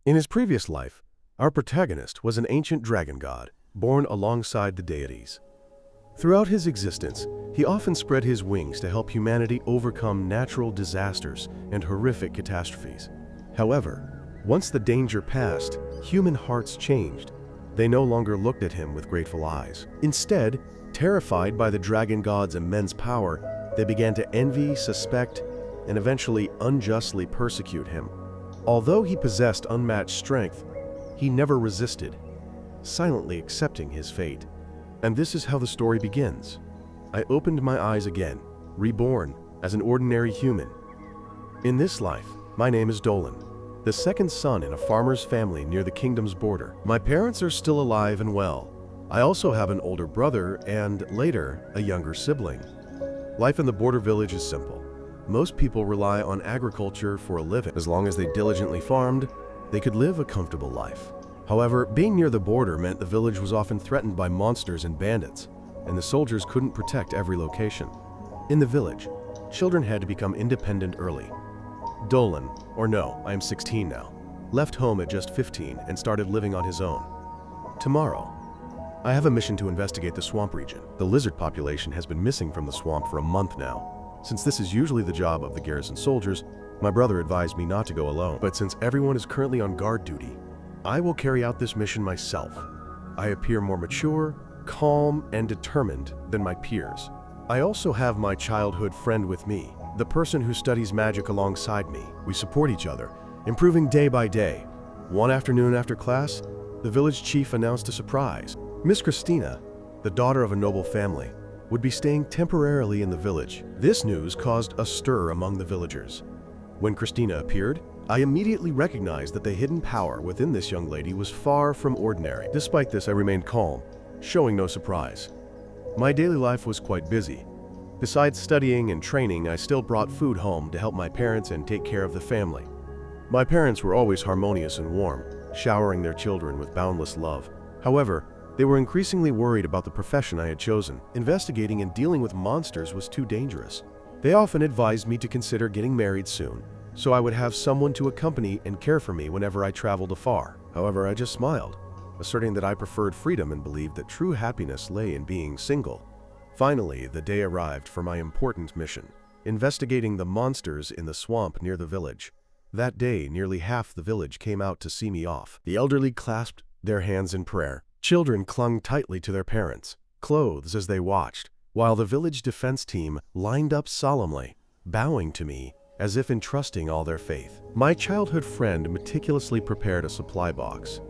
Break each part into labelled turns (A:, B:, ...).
A: In his previous life, our protagonist was an ancient dragon god, born alongside the deities. Throughout his existence, he often spread his wings to help humanity overcome natural disasters and horrific catastrophes. However, once the danger passed, human hearts changed. They no longer looked at him with grateful eyes. Instead, terrified by the dragon god's immense power, they began to envy, suspect, and eventually unjustly persecute him. Although he possessed unmatched strength, he never resisted, silently accepting his fate. And this is how the story begins. I opened my eyes again, reborn as an ordinary human. In this life, my name is Dolan, the second son in a farmer's family near the kingdom's border. My parents are still alive and well. I also have an older brother and, later, a younger sibling. Life in the border village is simple. Most people rely on agriculture for a living. As long as they diligently farmed, they could live a comfortable life. However, being near the border meant the village was often threatened by monsters and bandits, and the soldiers couldn't protect every location. In the village, children had to become independent early. Dolan, or no, I am 16 now, left home at just 15 and started living on his own. Tomorrow, I have a mission to investigate the swamp region. The lizard population has been missing from the swamp for a month now. Since this is usually the job of the garrison soldiers, my brother advised me not to go alone. But since everyone is currently on guard duty, I will carry out this mission myself. I appear more mature, calm, and determined than my peers. I also have my childhood friend with me, the person who studies magic alongside me. We support each other, improving day by day. One afternoon after class, the village chief announced a surprise. Miss Christina, the daughter of a noble family, would be staying temporarily in the village. This news caused a stir among the villagers. When Christina appeared, I immediately recognized that the hidden power within this young lady was far from ordinary. Despite this, I remained calm, showing no surprise. My daily life was quite busy. Besides studying and training, I still brought food home to help my parents and take care of the family. My parents were always harmonious and warm, showering their children with boundless love. However, they were increasingly worried about the profession I had chosen. Investigating and dealing with monsters was too dangerous. They often advised me to consider getting married soon, so I would have someone to accompany and care for me whenever I traveled afar. However, I just smiled, asserting that I preferred freedom and believed that true happiness lay in being single. Finally, the day arrived for my important mission, investigating the monsters in the swamp near the village. That day, nearly half the village came out to see me off. The elderly clasped their hands in prayer. Children clung tightly to their parents' clothes as they watched, while the village defense team lined up solemnly, bowing to me as if entrusting all their faith. My childhood friend meticulously prepared a supply box.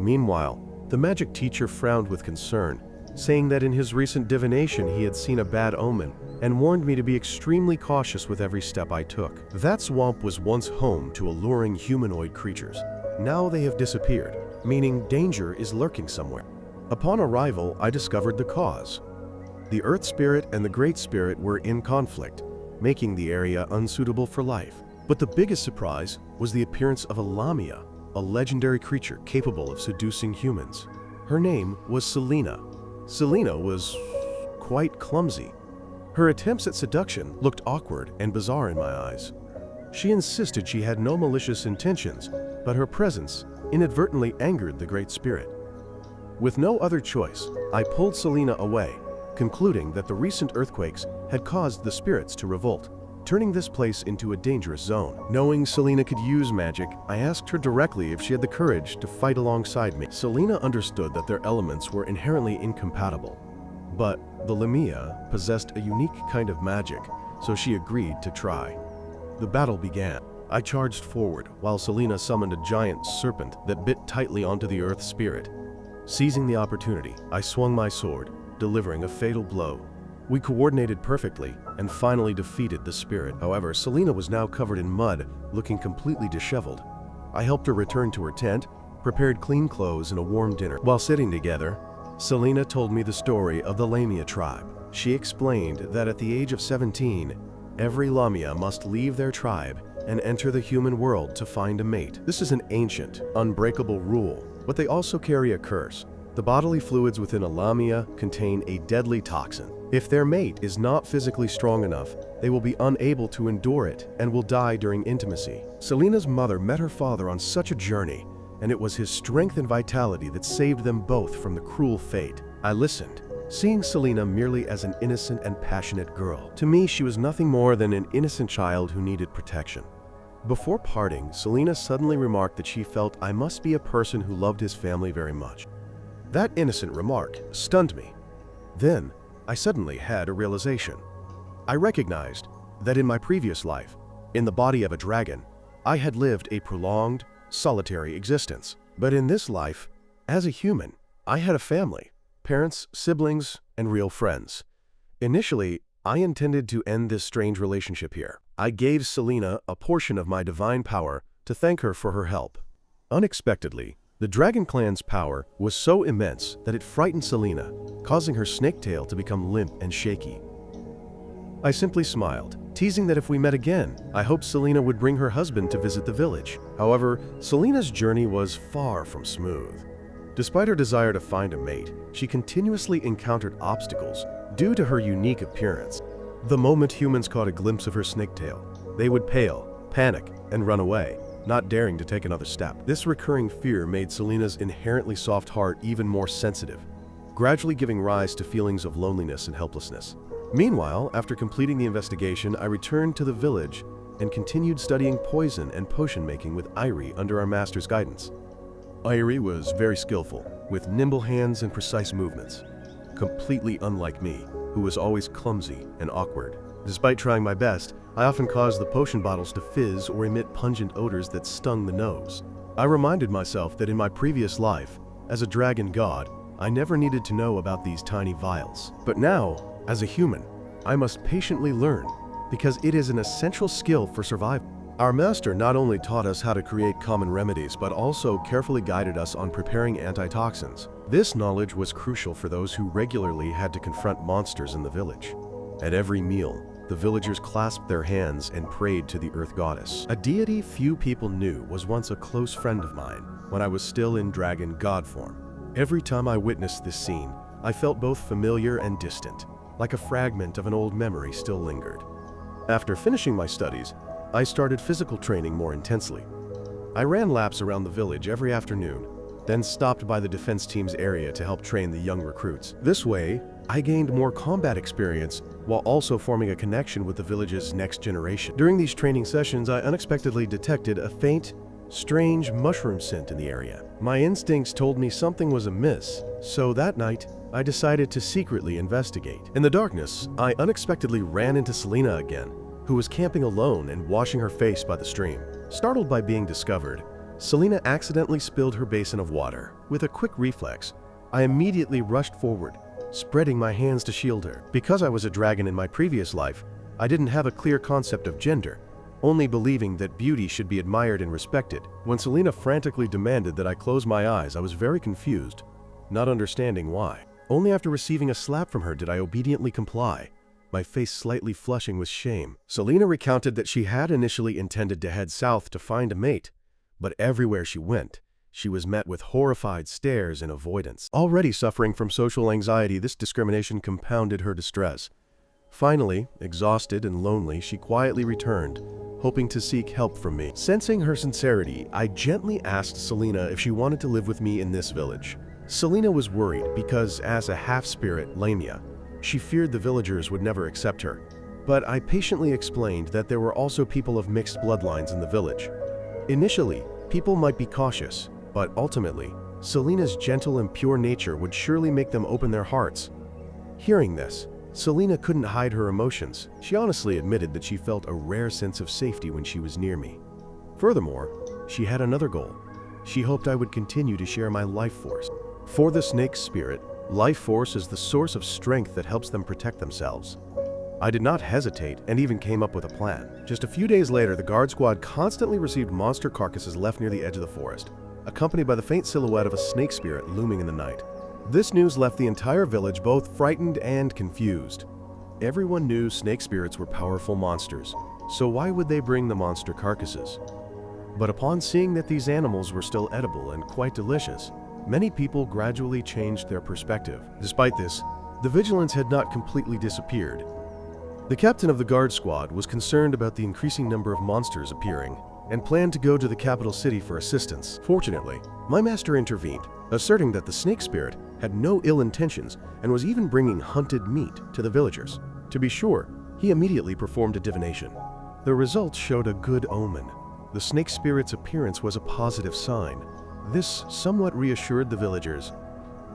A: Meanwhile, the magic teacher frowned with concern, saying that in his recent divination he had seen a bad omen and warned me to be extremely cautious with every step I took. That swamp was once home to alluring humanoid creatures. Now they have disappeared, meaning danger is lurking somewhere. Upon arrival, I discovered the cause. The Earth Spirit and the Great Spirit were in conflict, making the area unsuitable for life. But the biggest surprise was the appearance of a lamia, a legendary creature capable of seducing humans. Her name was Selena. Selena was quite clumsy. Her attempts at seduction looked awkward and bizarre in my eyes. She insisted she had no malicious intentions, but her presence inadvertently angered the Great Spirit. With no other choice, I pulled Selena away, concluding that the recent earthquakes had caused the spirits to revolt, turning this place into a dangerous zone. Knowing Selena could use magic, I asked her directly if she had the courage to fight alongside me. Selena understood that their elements were inherently incompatible, but the lamia possessed a unique kind of magic, so she agreed to try. The battle began. I charged forward, while Selena summoned a giant serpent that bit tightly onto the Earth Spirit. Seizing the opportunity, I swung my sword, delivering a fatal blow. We coordinated perfectly and finally defeated the spirit. However, Selena was now covered in mud, looking completely disheveled. I helped her return to her tent, prepared clean clothes and a warm dinner. While sitting together, Selena told me the story of the Lamia tribe. She explained that at the age of 17, every Lamia must leave their tribe and enter the human world to find a mate. This is an ancient, unbreakable rule, but they also carry a curse. The bodily fluids within a Lamia contain a deadly toxin. If their mate is not physically strong enough, they will be unable to endure it and will die during intimacy. Selena's mother met her father on such a journey and it was his strength and vitality that saved them both from the cruel fate. I listened, seeing Selena merely as an innocent and passionate girl. To me, she was nothing more than an innocent child who needed protection. Before parting, Selena suddenly remarked that she felt I must be a person who loved his family very much. That innocent remark stunned me. Then, I suddenly had a realization. I recognized that in my previous life, in the body of a dragon, I had lived a prolonged, solitary existence. But in this life, as a human, I had a family, parents, siblings, and real friends. Initially, I intended to end this strange relationship here. I gave Selena a portion of my divine power to thank her for her help. Unexpectedly, the Dragon Clan's power was so immense that it frightened Selena, causing her snake tail to become limp and shaky. I simply smiled, teasing that if we met again, I hoped Selena would bring her husband to visit the village. However, Selena's journey was far from smooth. Despite her desire to find a mate, she continuously encountered obstacles due to her unique appearance. The moment humans caught a glimpse of her snake tail, they would pale, panic, and run away, not daring to take another step. This recurring fear made Selena's inherently soft heart even more sensitive, gradually giving rise to feelings of loneliness and helplessness. Meanwhile, after completing the investigation, I returned to the village and continued studying poison and potion making with Irie under our master's guidance. Irie was very skillful, with nimble hands and precise movements, completely unlike me, who was always clumsy and awkward. Despite trying my best, I often caused the potion bottles to fizz or emit pungent odors that stung the nose. I reminded myself that in my previous life, as a dragon god, I never needed to know about these tiny vials. But now, as a human, I must patiently learn, because it is an essential skill for survival. Our master not only taught us how to create common remedies, but also carefully guided us on preparing antitoxins. This knowledge was crucial for those who regularly had to confront monsters in the village. At every meal, the villagers clasped their hands and prayed to the Earth Goddess, a deity few people knew was once a close friend of mine when I was still in dragon god form. Every time I witnessed this scene, I felt both familiar and distant, like a fragment of an old memory still lingered. After finishing my studies, I started physical training more intensely. I ran laps around the village every afternoon, then stopped by the defense team's area to help train the young recruits. This way, I gained more combat experience while also forming a connection with the village's next generation. During these training sessions, I unexpectedly detected a faint, strange mushroom scent in the area. My instincts told me something was amiss, so that night, I decided to secretly investigate. In the darkness, I unexpectedly ran into Selena again, who was camping alone and washing her face by the stream. Startled by being discovered, Selena accidentally spilled her basin of water. With a quick reflex, I immediately rushed forward, spreading my hands to shield her. Because I was a dragon in my previous life, I didn't have a clear concept of gender, only believing that beauty should be admired and respected. When Selena frantically demanded that I close my eyes, I was very confused, not understanding why. Only after receiving a slap from her did I obediently comply, my face slightly flushing with shame. Selena recounted that she had initially intended to head south to find a mate, but everywhere she went, she was met with horrified stares and avoidance. Already suffering from social anxiety, this discrimination compounded her distress. Finally, exhausted and lonely, she quietly returned, hoping to seek help from me. Sensing her sincerity, I gently asked Selena if she wanted to live with me in this village. Selena was worried because, as a half-spirit, Lamia, she feared the villagers would never accept her. But I patiently explained that there were also people of mixed bloodlines in the village. Initially, people might be cautious, but ultimately, Selena's gentle and pure nature would surely make them open their hearts. Hearing this, Selena couldn't hide her emotions. She honestly admitted that she felt a rare sense of safety when she was near me. Furthermore, she had another goal. She hoped I would continue to share my life force. For the snake's spirit, life force is the source of strength that helps them protect themselves. I did not hesitate and even came up with a plan. Just a few days later, the guard squad constantly received monster carcasses left near the edge of the forest, accompanied by the faint silhouette of a snake spirit looming in the night. This news left the entire village both frightened and confused. Everyone knew snake spirits were powerful monsters, so why would they bring the monster carcasses? But upon seeing that these animals were still edible and quite delicious, many people gradually changed their perspective. Despite this, the vigilance had not completely disappeared. The captain of the guard squad was concerned about the increasing number of monsters appearing and planned to go to the capital city for assistance. Fortunately, my master intervened, asserting that the snake spirit had no ill intentions and was even bringing hunted meat to the villagers. To be sure, he immediately performed a divination. The results showed a good omen. The snake spirit's appearance was a positive sign. This somewhat reassured the villagers.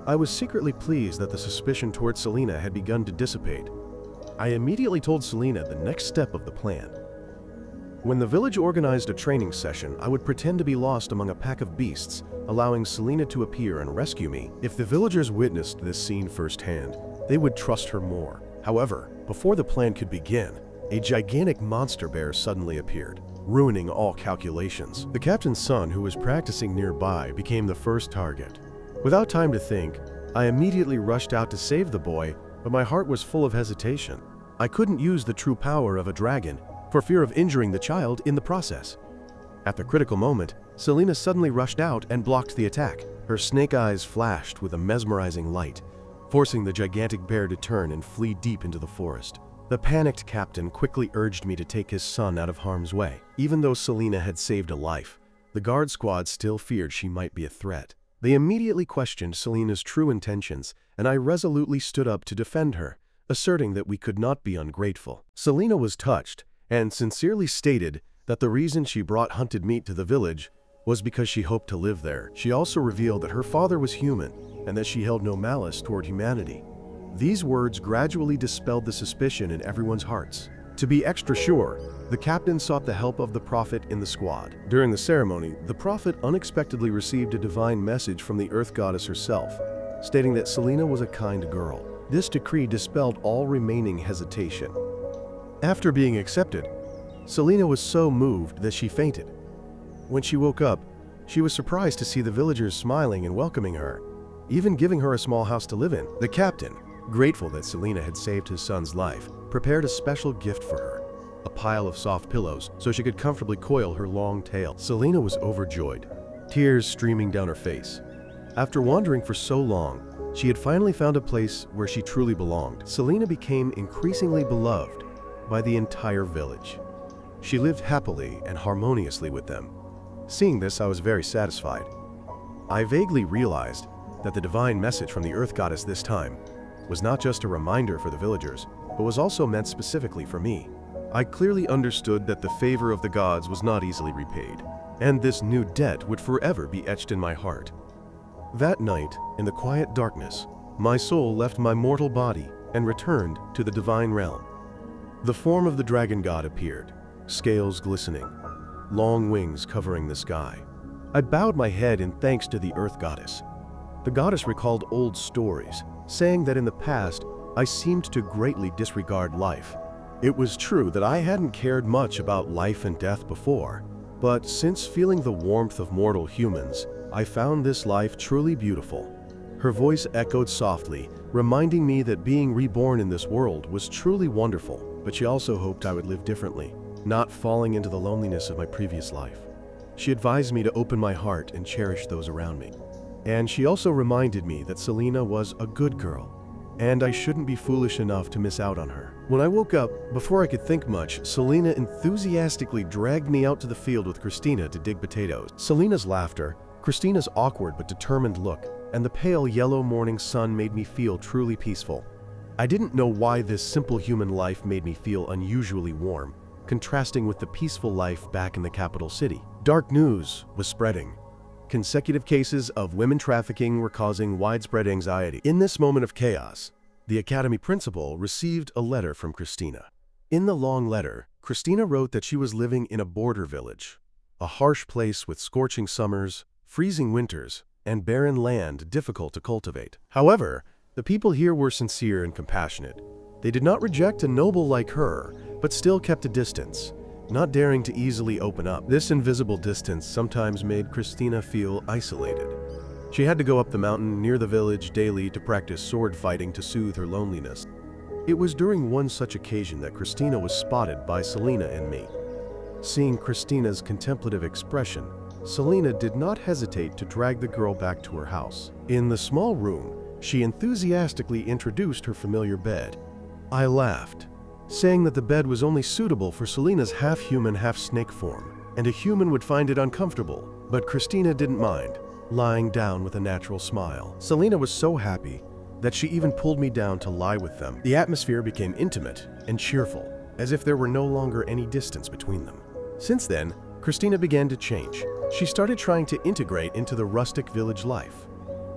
A: I was secretly pleased that the suspicion towards Selena had begun to dissipate. I immediately told Selena the next step of the plan. When the village organized a training session, I would pretend to be lost among a pack of beasts, allowing Selena to appear and rescue me. If the villagers witnessed this scene firsthand, they would trust her more. However, before the plan could begin, a gigantic monster bear suddenly appeared, ruining all calculations. The captain's son, who was practicing nearby, became the first target. Without time to think, I immediately rushed out to save the boy, but my heart was full of hesitation. I couldn't use the true power of a dragon, for fear of injuring the child in the process. At the critical moment, Selena suddenly rushed out and blocked the attack. Her snake eyes flashed with a mesmerizing light, forcing the gigantic bear to turn and flee deep into the forest. The panicked captain quickly urged me to take his son out of harm's way. Even though Selena had saved a life, the guard squad still feared she might be a threat. They immediately questioned Selena's true intentions, and I resolutely stood up to defend her, asserting that we could not be ungrateful. Selena was touched and sincerely stated that the reason she brought hunted meat to the village was because she hoped to live there. She also revealed that her father was human and that she held no malice toward humanity. These words gradually dispelled the suspicion in everyone's hearts. To be extra sure, the captain sought the help of the prophet in the squad. During the ceremony, the prophet unexpectedly received a divine message from the earth goddess herself, stating that Selena was a kind girl. This decree dispelled all remaining hesitation. After being accepted, Selena was so moved that she fainted. When she woke up, she was surprised to see the villagers smiling and welcoming her, even giving her a small house to live in. The captain, grateful that Selena had saved his son's life, prepared a special gift for her, a pile of soft pillows so she could comfortably coil her long tail. Selena was overjoyed, tears streaming down her face. After wandering for so long, she had finally found a place where she truly belonged. Selena became increasingly beloved by the entire village. She lived happily and harmoniously with them. Seeing this, I was very satisfied. I vaguely realized that the divine message from the earth goddess this time was not just a reminder for the villagers, but was also meant specifically for me. I clearly understood that the favor of the gods was not easily repaid, and this new debt would forever be etched in my heart. That night, in the quiet darkness, my soul left my mortal body and returned to the divine realm. The form of the dragon god appeared, scales glistening, long wings covering the sky. I bowed my head in thanks to the earth goddess. The goddess recalled old stories, saying that in the past, I seemed to greatly disregard life. It was true that I hadn't cared much about life and death before, but since feeling the warmth of mortal humans, I found this life truly beautiful. Her voice echoed softly, reminding me that being reborn in this world was truly wonderful, but she also hoped I would live differently, not falling into the loneliness of my previous life. She advised me to open my heart and cherish those around me. And she also reminded me that Selena was a good girl, and I shouldn't be foolish enough to miss out on her. When I woke up, before I could think much, Selena enthusiastically dragged me out to the field with Christina to dig potatoes. Selena's laughter, Christina's awkward but determined look, and the pale yellow morning sun made me feel truly peaceful. I didn't know why this simple human life made me feel unusually warm, contrasting with the peaceful life back in the capital city. Dark news was spreading. Consecutive cases of women trafficking were causing widespread anxiety. In this moment of chaos, the academy principal received a letter from Christina. In the long letter, Christina wrote that she was living in a border village, a harsh place with scorching summers, freezing winters, and barren land difficult to cultivate. However, the people here were sincere and compassionate. They did not reject a noble like her, but still kept a distance, not daring to easily open up. This invisible distance sometimes made Christina feel isolated. She had to go up the mountain near the village daily to practice sword fighting to soothe her loneliness. It was during one such occasion that Christina was spotted by Selena and me. Seeing Christina's contemplative expression, Selena did not hesitate to drag the girl back to her house. In the small room, she enthusiastically introduced her familiar bed. I laughed, saying that the bed was only suitable for Selena's half-human, half-snake form. and a human would find it uncomfortable. But Christina didn't mind, lying down with a natural smile. Selena was so happy that she even pulled me down to lie with them. The atmosphere became intimate and cheerful, as if there were no longer any distance between them. Since then, Christina began to change. She started trying to integrate into the rustic village life.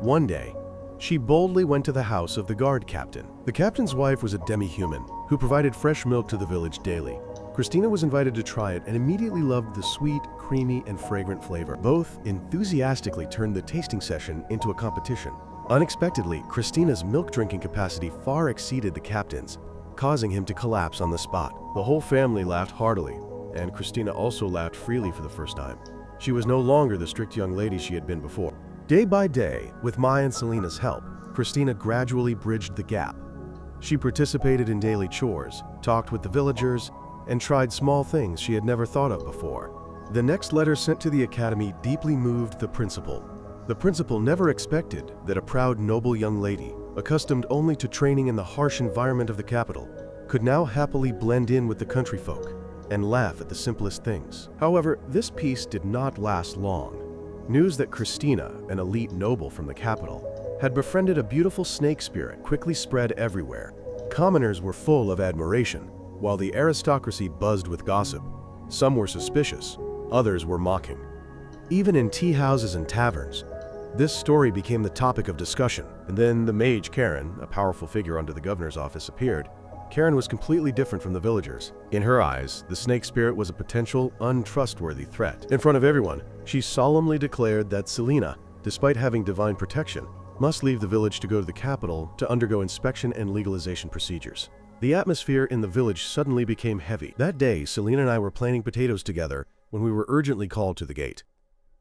A: One day, she boldly went to the house of the guard captain. The captain's wife was a demi-human who provided fresh milk to the village daily. Christina was invited to try it and immediately loved the sweet, creamy, and fragrant flavor. Both enthusiastically turned the tasting session into a competition. Unexpectedly, Christina's milk drinking capacity far exceeded the captain's, causing him to collapse on the spot. The whole family laughed heartily, and Christina also laughed freely for the first time. She was no longer the strict young lady she had been before. Day by day, with Maya and Selena's help, Christina gradually bridged the gap. She participated in daily chores, talked with the villagers, and tried small things she had never thought of before. The next letter sent to the academy deeply moved the principal. The principal never expected that a proud, noble young lady, accustomed only to training in the harsh environment of the capital, could now happily blend in with the country folk and laugh at the simplest things. However, this peace did not last long. News that Christina, an elite noble from the capital, had befriended a beautiful snake spirit quickly spread everywhere. Commoners were full of admiration, while the aristocracy buzzed with gossip. Some were suspicious, others were mocking. Even in tea houses and taverns, this story became the topic of discussion. And then the mage Karen, a powerful figure under the governor's office, appeared. Karen was completely different from the villagers. In her eyes, the snake spirit was a potential, untrustworthy threat. In front of everyone, she solemnly declared that Selena, despite having divine protection, must leave the village to go to the capital to undergo inspection and legalization procedures. The atmosphere in the village suddenly became heavy. That day, Selena and I were planting potatoes together when we were urgently called to the gate.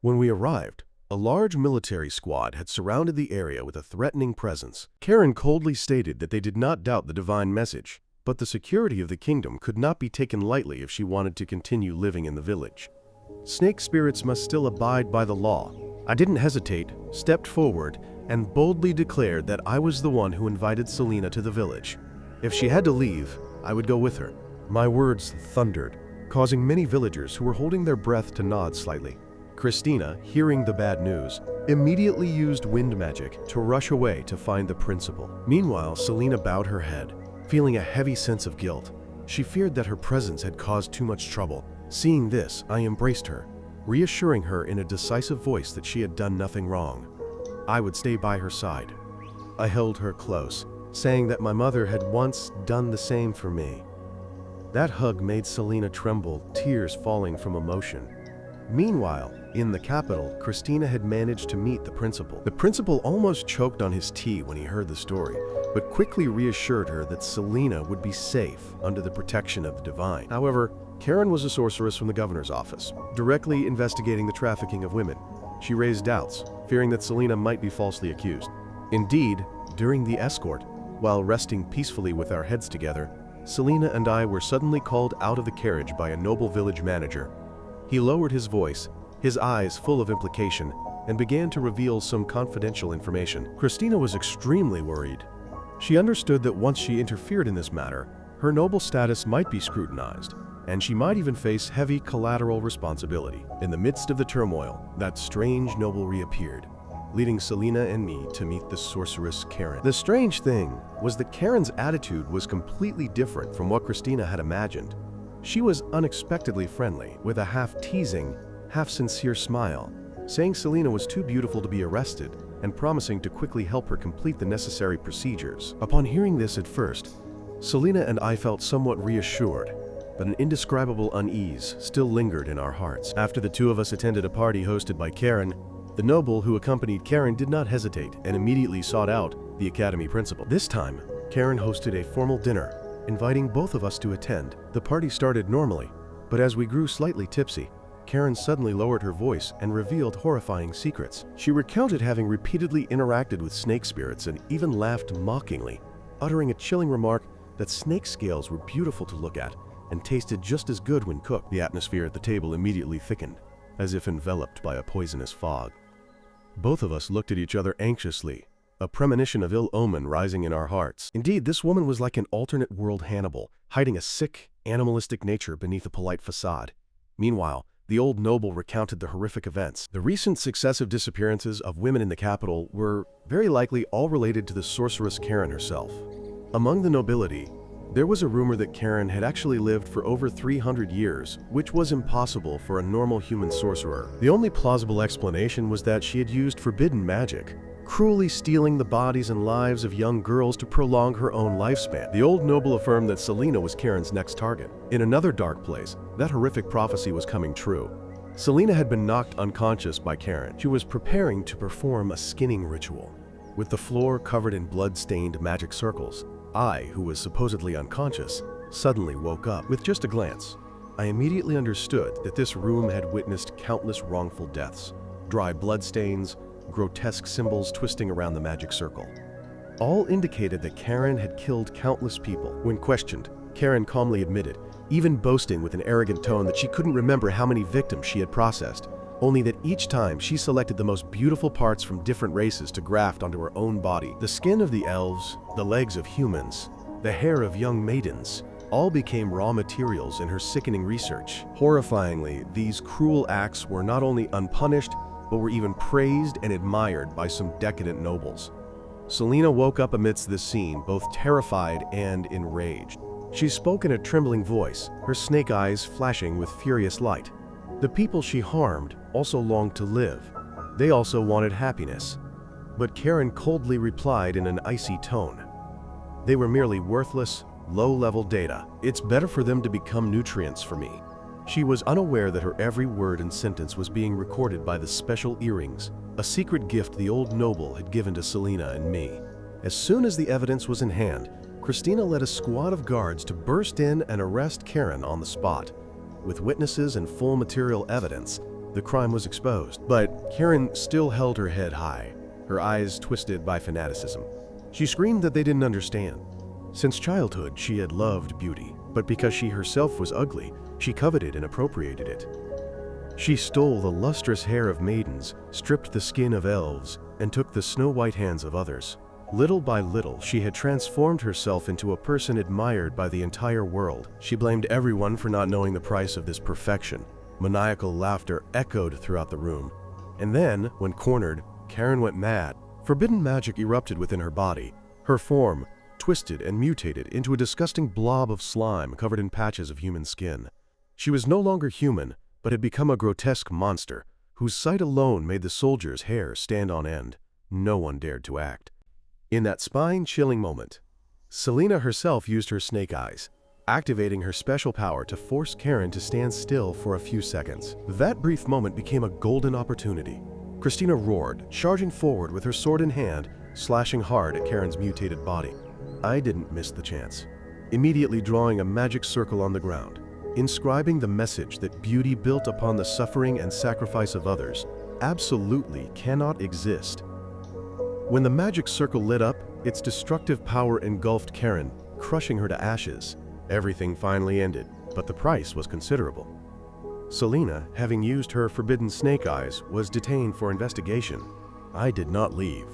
A: When we arrived, a large military squad had surrounded the area with a threatening presence. Karen coldly stated that they did not doubt the divine message, but the security of the kingdom could not be taken lightly if she wanted to continue living in the village. Snake spirits must still abide by the law. I didn't hesitate, stepped forward, and boldly declared that I was the one who invited Selena to the village. If she had to leave, I would go with her. My words thundered, causing many villagers who were holding their breath to nod slightly. Christina, hearing the bad news, immediately used wind magic to rush away to find the principal. Meanwhile, Selena bowed her head, feeling a heavy sense of guilt. She feared that her presence had caused too much trouble. Seeing this, I embraced her, reassuring her in a decisive voice that she had done nothing wrong. I would stay by her side. I held her close, saying that my mother had once done the same for me. That hug made Selena tremble, tears falling from emotion. Meanwhile, in the capital, Christina had managed to meet the principal. The principal almost choked on his tea when he heard the story, but quickly reassured her that Selena would be safe under the protection of the divine. However, Karen was a sorceress from the governor's office, directly investigating the trafficking of women. She raised doubts, fearing that Selena might be falsely accused. Indeed, during the escort, while resting peacefully with our heads together, Selena and I were suddenly called out of the carriage by a noble village manager. He lowered his voice, his eyes full of implication, and began to reveal some confidential information. Christina was extremely worried. She understood that once she interfered in this matter, her noble status might be scrutinized, and she might even face heavy collateral responsibility. In the midst of the turmoil, that strange noble reappeared, leading Selena and me to meet the sorceress Karen. The strange thing was that Karen's attitude was completely different from what Christina had imagined. She was unexpectedly friendly, with a half-teasing, half-sincere smile, saying Selena was too beautiful to be arrested and promising to quickly help her complete the necessary procedures. Upon hearing this at first, Selena and I felt somewhat reassured, but an indescribable unease still lingered in our hearts. After the two of us attended a party hosted by Karen, the noble who accompanied Karen did not hesitate and immediately sought out the academy principal. This time, Karen hosted a formal dinner, inviting both of us to attend. The party started normally, but as we grew slightly tipsy, Karen suddenly lowered her voice and revealed horrifying secrets. She recounted having repeatedly interacted with snake spirits and even laughed mockingly, uttering a chilling remark that snake scales were beautiful to look at and tasted just as good when cooked. The atmosphere at the table immediately thickened, as if enveloped by a poisonous fog. Both of us looked at each other anxiously, a premonition of ill omen rising in our hearts. Indeed, this woman was like an alternate world Hannibal, hiding a sick, animalistic nature beneath a polite facade. Meanwhile, The old noble recounted the horrific events. The recent successive disappearances of women in the capital were very likely all related to the sorceress Karen herself. Among the nobility, there was a rumor that Karen had actually lived for over 300 years, which was impossible for a normal human sorcerer. The only plausible explanation was that she had used forbidden magic, cruelly stealing the bodies and lives of young girls to prolong her own lifespan. The old noble affirmed that Selena was Karen's next target. In another dark place, that horrific prophecy was coming true. Selena had been knocked unconscious by Karen. She was preparing to perform a skinning ritual. With the floor covered in blood-stained magic circles, I, who was supposedly unconscious, suddenly woke up. With just a glance, I immediately understood that this room had witnessed countless wrongful deaths, dry bloodstains, grotesque symbols twisting around the magic circle. All indicated that Karen had killed countless people. When questioned, Karen calmly admitted, even boasting with an arrogant tone, that she couldn't remember how many victims she had processed, only that each time she selected the most beautiful parts from different races to graft onto her own body. The skin of the elves, the legs of humans, the hair of young maidens, all became raw materials in her sickening research. Horrifyingly, these cruel acts were not only unpunished, but were even praised and admired by some decadent nobles. Selena woke up amidst this scene, both terrified and enraged. She spoke in a trembling voice, her snake eyes flashing with furious light. The people she harmed also longed to live. They also wanted happiness. But Karen coldly replied in an icy tone. They were merely worthless, low-level data. It's better for them to become nutrients for me. She was unaware that her every word and sentence was being recorded by the special earrings, a secret gift the old noble had given to Selena and me. As soon as the evidence was in hand, Christina led a squad of guards to burst in and arrest Karen on the spot. With witnesses and full material evidence, the crime was exposed. But Karen still held her head high, her eyes twisted by fanaticism. She screamed that they didn't understand. Since childhood, she had loved beauty, but because she herself was ugly, she coveted and appropriated it. She stole the lustrous hair of maidens, stripped the skin of elves, and took the snow-white hands of others. Little by little, she had transformed herself into a person admired by the entire world. She blamed everyone for not knowing the price of this perfection. Maniacal laughter echoed throughout the room. And then, when cornered, Karen went mad. Forbidden magic erupted within her body. Her form twisted and mutated into a disgusting blob of slime covered in patches of human skin. She was no longer human, but had become a grotesque monster, whose sight alone made the soldiers' hair stand on end. No one dared to act. In that spine-chilling moment, Selena herself used her snake eyes, activating her special power to force Karen to stand still for a few seconds. That brief moment became a golden opportunity. Christina roared, charging forward with her sword in hand, slashing hard at Karen's mutated body. I didn't miss the chance, immediately drawing a magic circle on the ground, inscribing the message that beauty built upon the suffering and sacrifice of others absolutely cannot exist. When the magic circle lit up, its destructive power engulfed Karen, crushing her to ashes. Everything finally ended, but the price was considerable. Selena, having used her forbidden snake eyes, was detained for investigation. I did not leave.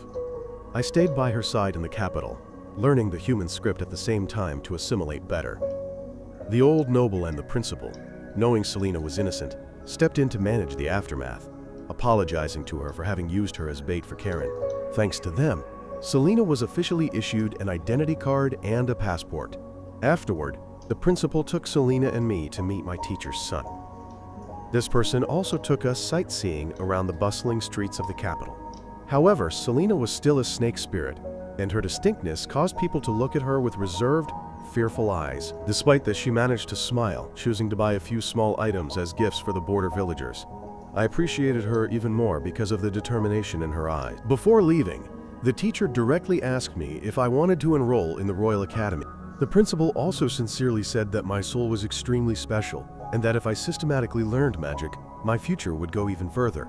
A: I stayed by her side in the capital, learning the human script at the same time to assimilate better. The old noble and the principal, knowing Selena was innocent, stepped in to manage the aftermath, apologizing to her for having used her as bait for Karen. Thanks to them, Selena was officially issued an identity card and a passport. Afterward, the principal took Selena and me to meet my teacher's son. This person also took us sightseeing around the bustling streets of the capital. However, Selena was still a snake spirit, and her distinctness caused people to look at her with reserved, fearful eyes. Despite this, she managed to smile, choosing to buy a few small items as gifts for the border villagers. I appreciated her even more because of the determination in her eyes. Before leaving, the teacher directly asked me if I wanted to enroll in the Royal Academy. The principal also sincerely said that my soul was extremely special, and that if I systematically learned magic, my future would go even further.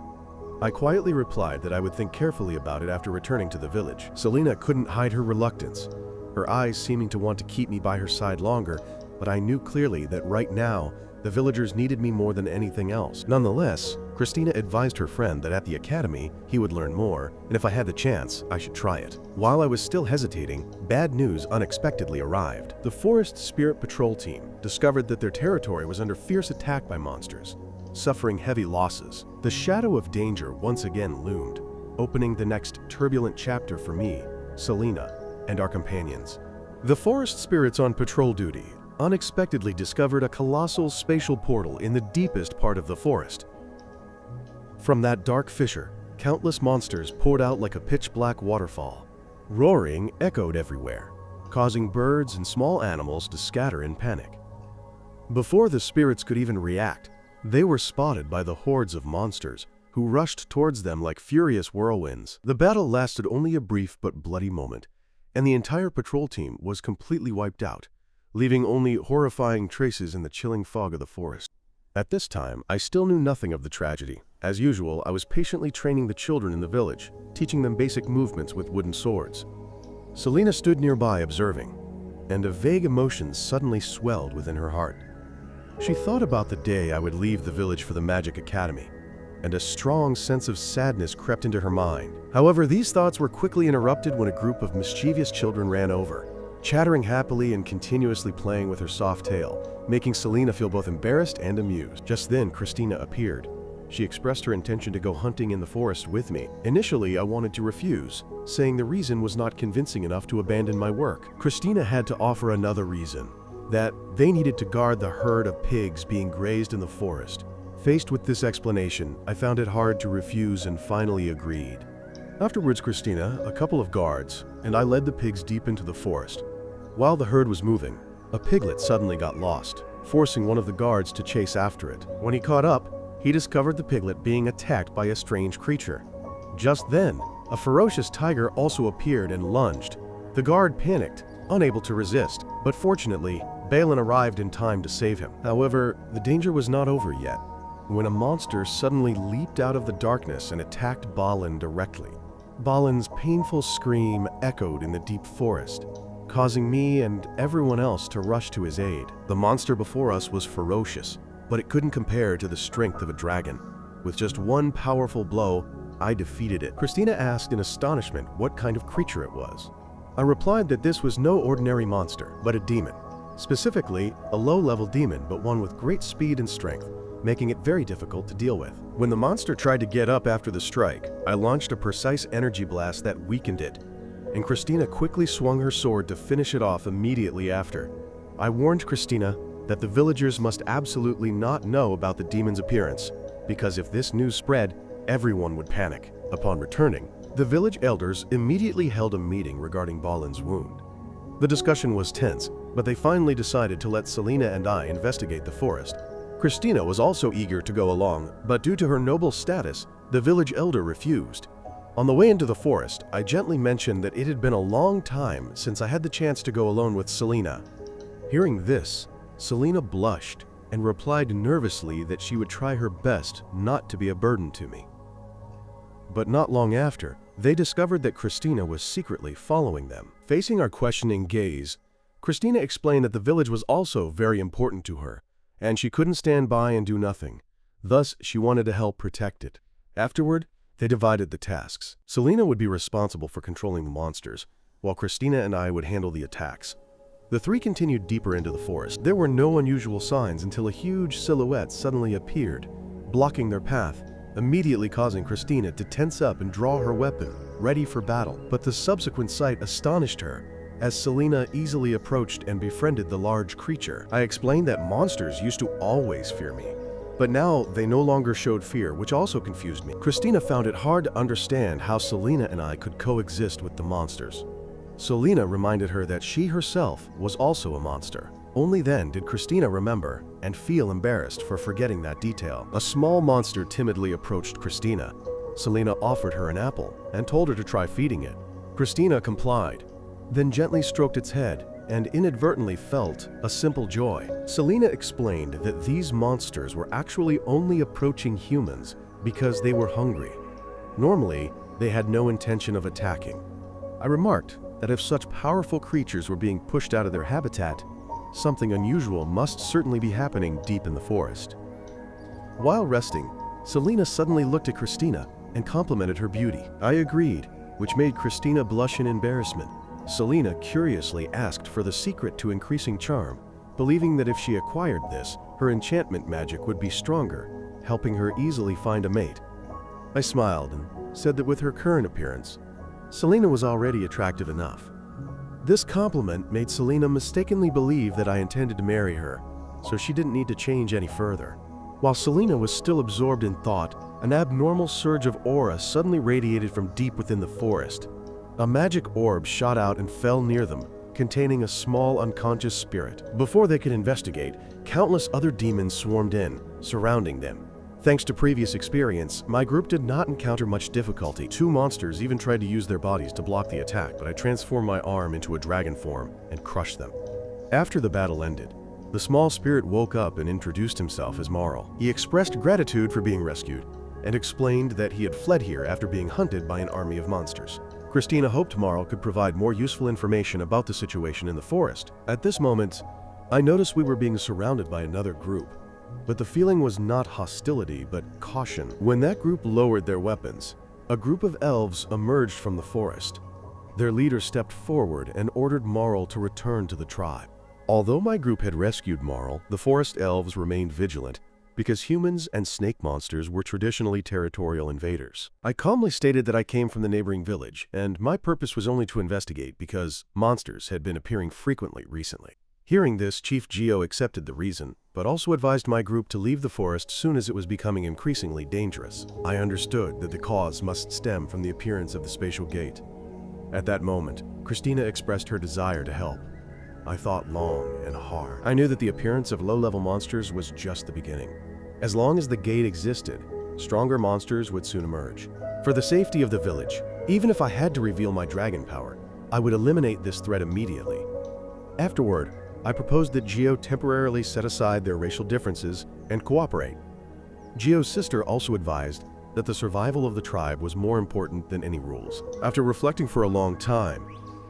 A: I quietly replied that I would think carefully about it after returning to the village. Selena couldn't hide her reluctance, her eyes seeming to want to keep me by her side longer, but I knew clearly that right now, the villagers needed me more than anything else. Nonetheless, Christina advised her friend that at the academy, he would learn more, and if I had the chance, I should try it. While I was still hesitating, bad news unexpectedly arrived. The Forest Spirit Patrol team discovered that their territory was under fierce attack by monsters. suffering heavy losses. The shadow of danger once again loomed, opening the next turbulent chapter for me, Selena, and our companions. The forest spirits on patrol duty unexpectedly discovered a colossal spatial portal in the deepest part of the forest. From that dark fissure, countless monsters poured out like a pitch-black waterfall. Roaring echoed everywhere, causing birds and small animals to scatter in panic. Before the spirits could even react, they were spotted by the hordes of monsters, who rushed towards them like furious whirlwinds. The battle lasted only a brief but bloody moment, and the entire patrol team was completely wiped out, leaving only horrifying traces in the chilling fog of the forest. At this time, I still knew nothing of the tragedy. As usual, I was patiently training the children in the village, teaching them basic movements with wooden swords. Selena stood nearby observing, and a vague emotion suddenly swelled within her heart. She thought about the day I would leave the village for the Magic Academy, and a strong sense of sadness crept into her mind. However, these thoughts were quickly interrupted when a group of mischievous children ran over, chattering happily and continuously playing with her soft tail, making Selena feel both embarrassed and amused. Just then, Christina appeared. She expressed her intention to go hunting in the forest with me. Initially, I wanted to refuse, saying the reason was not convincing enough to abandon my work. Christina had to offer another reason, that they needed to guard the herd of pigs being grazed in the forest. Faced with this explanation, I found it hard to refuse and finally agreed. Afterwards, Christina, a couple of guards, and I led the pigs deep into the forest. While the herd was moving, a piglet suddenly got lost, forcing one of the guards to chase after it. When he caught up, he discovered the piglet being attacked by a strange creature. Just then, a ferocious tiger also appeared and lunged. The guard panicked, unable to resist, but fortunately, Balin arrived in time to save him. However, the danger was not over yet, when a monster suddenly leaped out of the darkness and attacked Balin directly. Balin's painful scream echoed in the deep forest, causing me and everyone else to rush to his aid. The monster before us was ferocious, but it couldn't compare to the strength of a dragon. With just one powerful blow, I defeated it. Christina asked in astonishment what kind of creature it was. I replied that this was no ordinary monster, but a demon. Specifically, a low-level demon, but one with great speed and strength, making it very difficult to deal with. When the monster tried to get up after the strike, I launched a precise energy blast that weakened it, and Christina quickly swung her sword to finish it off immediately after. I warned Christina that the villagers must absolutely not know about the demon's appearance, because if this news spread, everyone would panic. Upon returning, the village elders immediately held a meeting regarding Balin's wound. The discussion was tense, but they finally decided to let Selena and I investigate the forest. Christina was also eager to go along, but due to her noble status, the village elder refused. On the way into the forest, I gently mentioned that it had been a long time since I had the chance to go alone with Selena. Hearing this, Selena blushed and replied nervously that she would try her best not to be a burden to me. But not long after, they discovered that Christina was secretly following them. Facing our questioning gaze, Christina explained that the village was also very important to her, and she couldn't stand by and do nothing. Thus, she wanted to help protect it. Afterward, they divided the tasks. Selena would be responsible for controlling the monsters, while Christina and I would handle the attacks. The three continued deeper into the forest. There were no unusual signs until a huge silhouette suddenly appeared, blocking their path, immediately causing Christina to tense up and draw her weapon, ready for battle. But the subsequent sight astonished her, as Selena easily approached and befriended the large creature. I explained that monsters used to always fear me, but now they no longer showed fear, which also confused me. Christina found it hard to understand how Selena and I could coexist with the monsters. Selena reminded her that she herself was also a monster. Only then did Christina remember and feel embarrassed for forgetting that detail. A small monster timidly approached Christina. Selena offered her an apple and told her to try feeding it. Christina complied, then gently stroked its head and inadvertently felt a simple joy. Selena explained that these monsters were actually only approaching humans because they were hungry. Normally, they had no intention of attacking. I remarked that if such powerful creatures were being pushed out of their habitat, something unusual must certainly be happening deep in the forest. While resting, Selena suddenly looked at Christina and complimented her beauty. I agreed, which made Christina blush in embarrassment. Selena curiously asked for the secret to increasing charm, believing that if she acquired this, her enchantment magic would be stronger, helping her easily find a mate. I smiled and said that with her current appearance, Selena was already attractive enough. This compliment made Selena mistakenly believe that I intended to marry her, so she didn't need to change any further. While Selena was still absorbed in thought, an abnormal surge of aura suddenly radiated from deep within the forest. A magic orb shot out and fell near them, containing a small unconscious spirit. Before they could investigate, countless other demons swarmed in, surrounding them. Thanks to previous experience, my group did not encounter much difficulty. Two monsters even tried to use their bodies to block the attack, but I transformed my arm into a dragon form and crushed them. After the battle ended, the small spirit woke up and introduced himself as Marl. He expressed gratitude for being rescued and explained that he had fled here after being hunted by an army of monsters. Christina hoped Marl could provide more useful information about the situation in the forest. At this moment, I noticed we were being surrounded by another group, but the feeling was not hostility but caution. When that group lowered their weapons, a group of elves emerged from the forest. Their leader stepped forward and ordered Marl to return to the tribe. Although my group had rescued Marl, the forest elves remained vigilant because humans and snake monsters were traditionally territorial invaders. I calmly stated that I came from the neighboring village, and my purpose was only to investigate because monsters had been appearing frequently recently. Hearing this, Chief Geo accepted the reason, but also advised my group to leave the forest soon as it was becoming increasingly dangerous. I understood that the cause must stem from the appearance of the spatial gate. At that moment, Christina expressed her desire to help. I thought long and hard. I knew that the appearance of low-level monsters was just the beginning. As long as the gate existed, stronger monsters would soon emerge. For the safety of the village, even if I had to reveal my dragon power, I would eliminate this threat immediately. Afterward, I proposed that Geo temporarily set aside their racial differences and cooperate. Geo's sister also advised that the survival of the tribe was more important than any rules. After reflecting for a long time,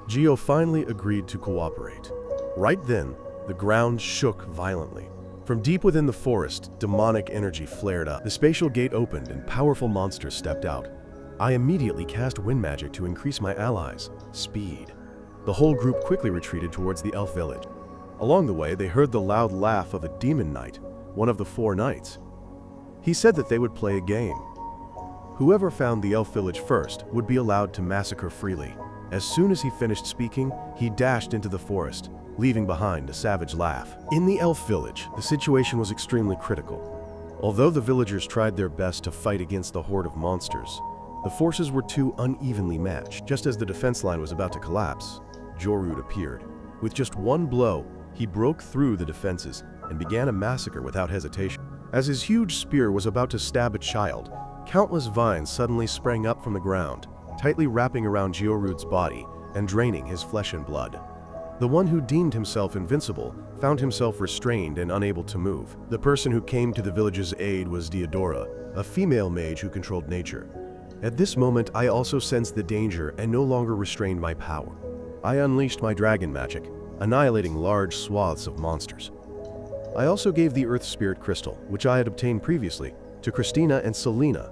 A: Geo finally agreed to cooperate. Right then, the ground shook violently. From deep within the forest, demonic energy flared up. The spatial gate opened and powerful monsters stepped out. I immediately cast wind magic to increase my allies' speed. The whole group quickly retreated towards the elf village. Along the way, they heard the loud laugh of a demon knight, one of the 4 knights. He said that they would play a game. Whoever found the elf village first would be allowed to massacre freely. As soon as he finished speaking, he dashed into the forest, leaving behind a savage laugh. In the elf village, the situation was extremely critical. Although the villagers tried their best to fight against the horde of monsters, the forces were too unevenly matched. Just as the defense line was about to collapse, Jorud appeared. With just one blow, he broke through the defenses and began a massacre without hesitation. As his huge spear was about to stab a child, countless vines suddenly sprang up from the ground, tightly wrapping around Jorud's body and draining his flesh and blood. The one who deemed himself invincible found himself restrained and unable to move. The person who came to the village's aid was Deodora, a female mage who controlled nature. At this moment, I also sensed the danger and no longer restrained my power. I unleashed my dragon magic, annihilating large swaths of monsters. I also gave the Earth Spirit Crystal, which I had obtained previously, to Christina and Selena.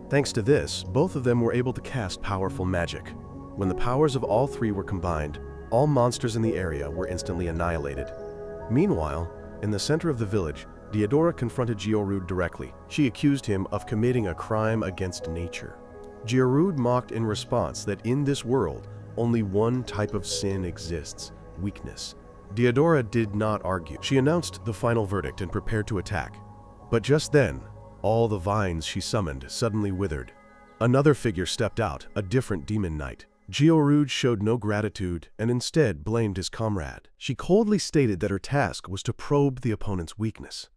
A: Thanks to this, both of them were able to cast powerful magic. When the powers of all 3 were combined, all monsters in the area were instantly annihilated. Meanwhile, in the center of the village, Deodora confronted Jorud directly. She accused him of committing a crime against nature. Jorud mocked in response that in this world, only one type of sin exists: weakness. Deodora did not argue. She announced the final verdict and prepared to attack. But just then, all the vines she summoned suddenly withered. Another figure stepped out, a different demon knight. Jorud showed no gratitude and instead blamed his comrade. She coldly stated that her task was to probe the opponent's weakness.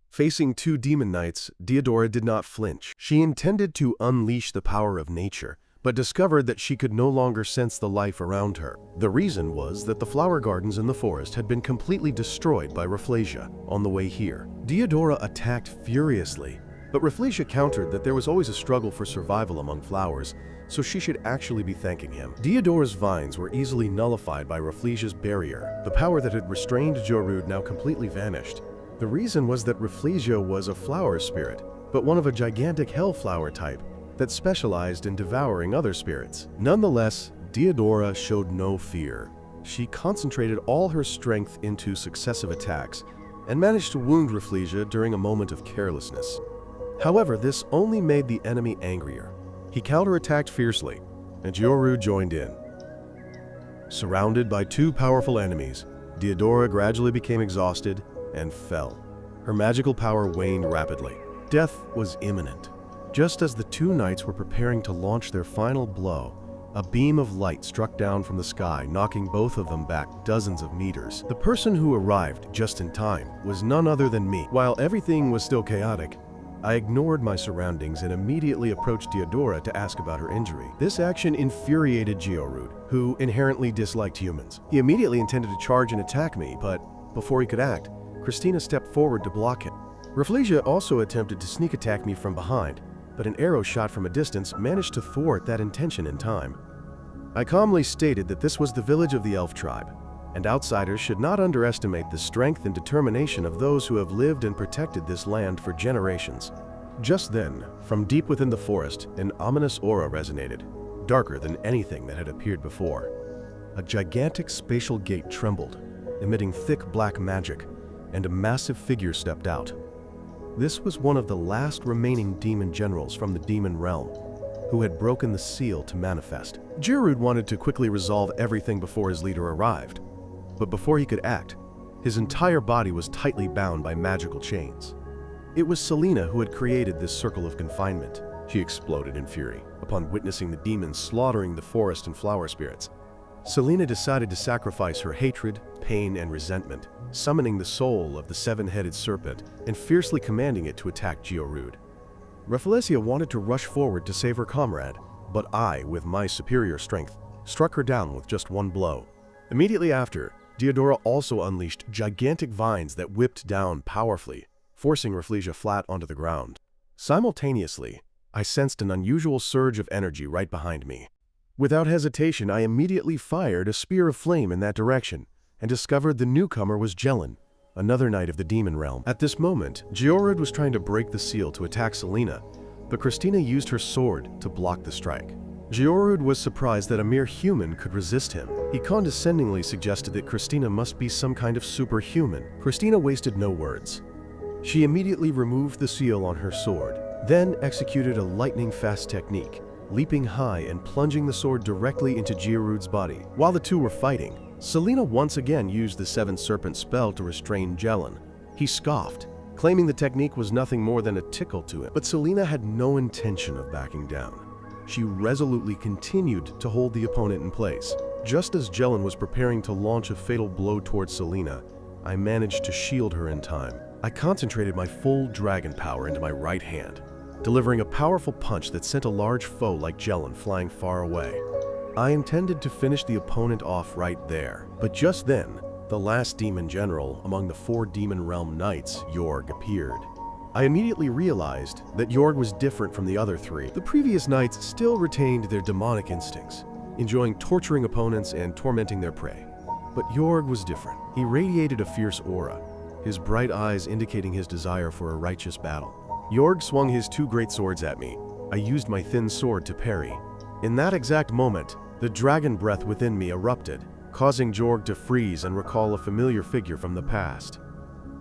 A: Facing 2 demon knights, Deodora did not flinch. She intended to unleash the power of nature, but discovered that she could no longer sense the life around her. The reason was that the flower gardens in the forest had been completely destroyed by Rafflesia on the way here. Deodora attacked furiously, but Rafflesia countered that there was always a struggle for survival among flowers, so she should actually be thanking him. Deodora's vines were easily nullified by Rafflesia's barrier. The power that had restrained Jorud now completely vanished. The reason was that Rafflesia was a flower spirit, but one of a gigantic hellflower type that specialized in devouring other spirits. Nonetheless, Deodora showed no fear. She concentrated all her strength into successive attacks and managed to wound Rafflesia during a moment of carelessness. However, this only made the enemy angrier. He counterattacked fiercely, and Gyoru joined in. Surrounded by two powerful enemies, Deodora gradually became exhausted and fell. Her magical power waned rapidly. Death was imminent. Just as the two knights were preparing to launch their final blow, a beam of light struck down from the sky, knocking both of them back dozens of meters. The person who arrived just in time was none other than me. While everything was still chaotic, I ignored my surroundings and immediately approached Deodora to ask about her injury. This action infuriated Gyoru, who inherently disliked humans. He immediately intended to charge and attack me, but before he could act, Christina stepped forward to block him. Rafflesia also attempted to sneak attack me from behind, but an arrow shot from a distance managed to thwart that intention in time. I calmly stated that this was the village of the elf tribe, and outsiders should not underestimate the strength and determination of those who have lived and protected this land for generations. Just then, from deep within the forest, an ominous aura resonated, darker than anything that had appeared before. A gigantic spatial gate trembled, emitting thick black magic, and a massive figure stepped out. This was one of the last remaining demon generals from the demon realm, who had broken the seal to manifest. Gyoru wanted to quickly resolve everything before his leader arrived, but before he could act, his entire body was tightly bound by magical chains. It was Selena who had created this circle of confinement. She exploded in fury upon witnessing the demons slaughtering the forest and flower spirits. Selena decided to sacrifice her hatred, pain, and resentment, summoning the soul of the seven-headed serpent and fiercely commanding it to attack Gyoru. Rafflesia wanted to rush forward to save her comrade, but I, with my superior strength, struck her down with just one blow. Immediately after, Deodora also unleashed gigantic vines that whipped down powerfully, forcing Rafflesia flat onto the ground. Simultaneously, I sensed an unusual surge of energy right behind me. Without hesitation, I immediately fired a spear of flame in that direction and discovered the newcomer was Dolan, another knight of the demon realm. At this moment, Gyoru was trying to break the seal to attack Selena, but Christina used her sword to block the strike. Gyoru was surprised that a mere human could resist him. He condescendingly suggested that Christina must be some kind of superhuman. Christina wasted no words. She immediately removed the seal on her sword, then executed a lightning-fast technique, leaping high and plunging the sword directly into Gyoru's body. While the two were fighting, Selena once again used the Seven Serpent spell to restrain Dolan. He scoffed, claiming the technique was nothing more than a tickle to him. But Selena had no intention of backing down. She resolutely continued to hold the opponent in place. Just as Dolan was preparing to launch a fatal blow towards Selena, I managed to shield her in time. I concentrated my full dragon power into my right hand, delivering a powerful punch that sent a large foe like Dolan flying far away. I intended to finish the opponent off right there, but just then, the last demon general among the 4 demon realm knights, Yorg, appeared. I immediately realized that Yorg was different from the other 3. The previous knights still retained their demonic instincts, enjoying torturing opponents and tormenting their prey. But Yorg was different. He radiated a fierce aura, his bright eyes indicating his desire for a righteous battle. Yorg swung his 2 great swords at me. I used my thin sword to parry. In that exact moment, the dragon breath within me erupted, causing Yorg to freeze and recall a familiar figure from the past.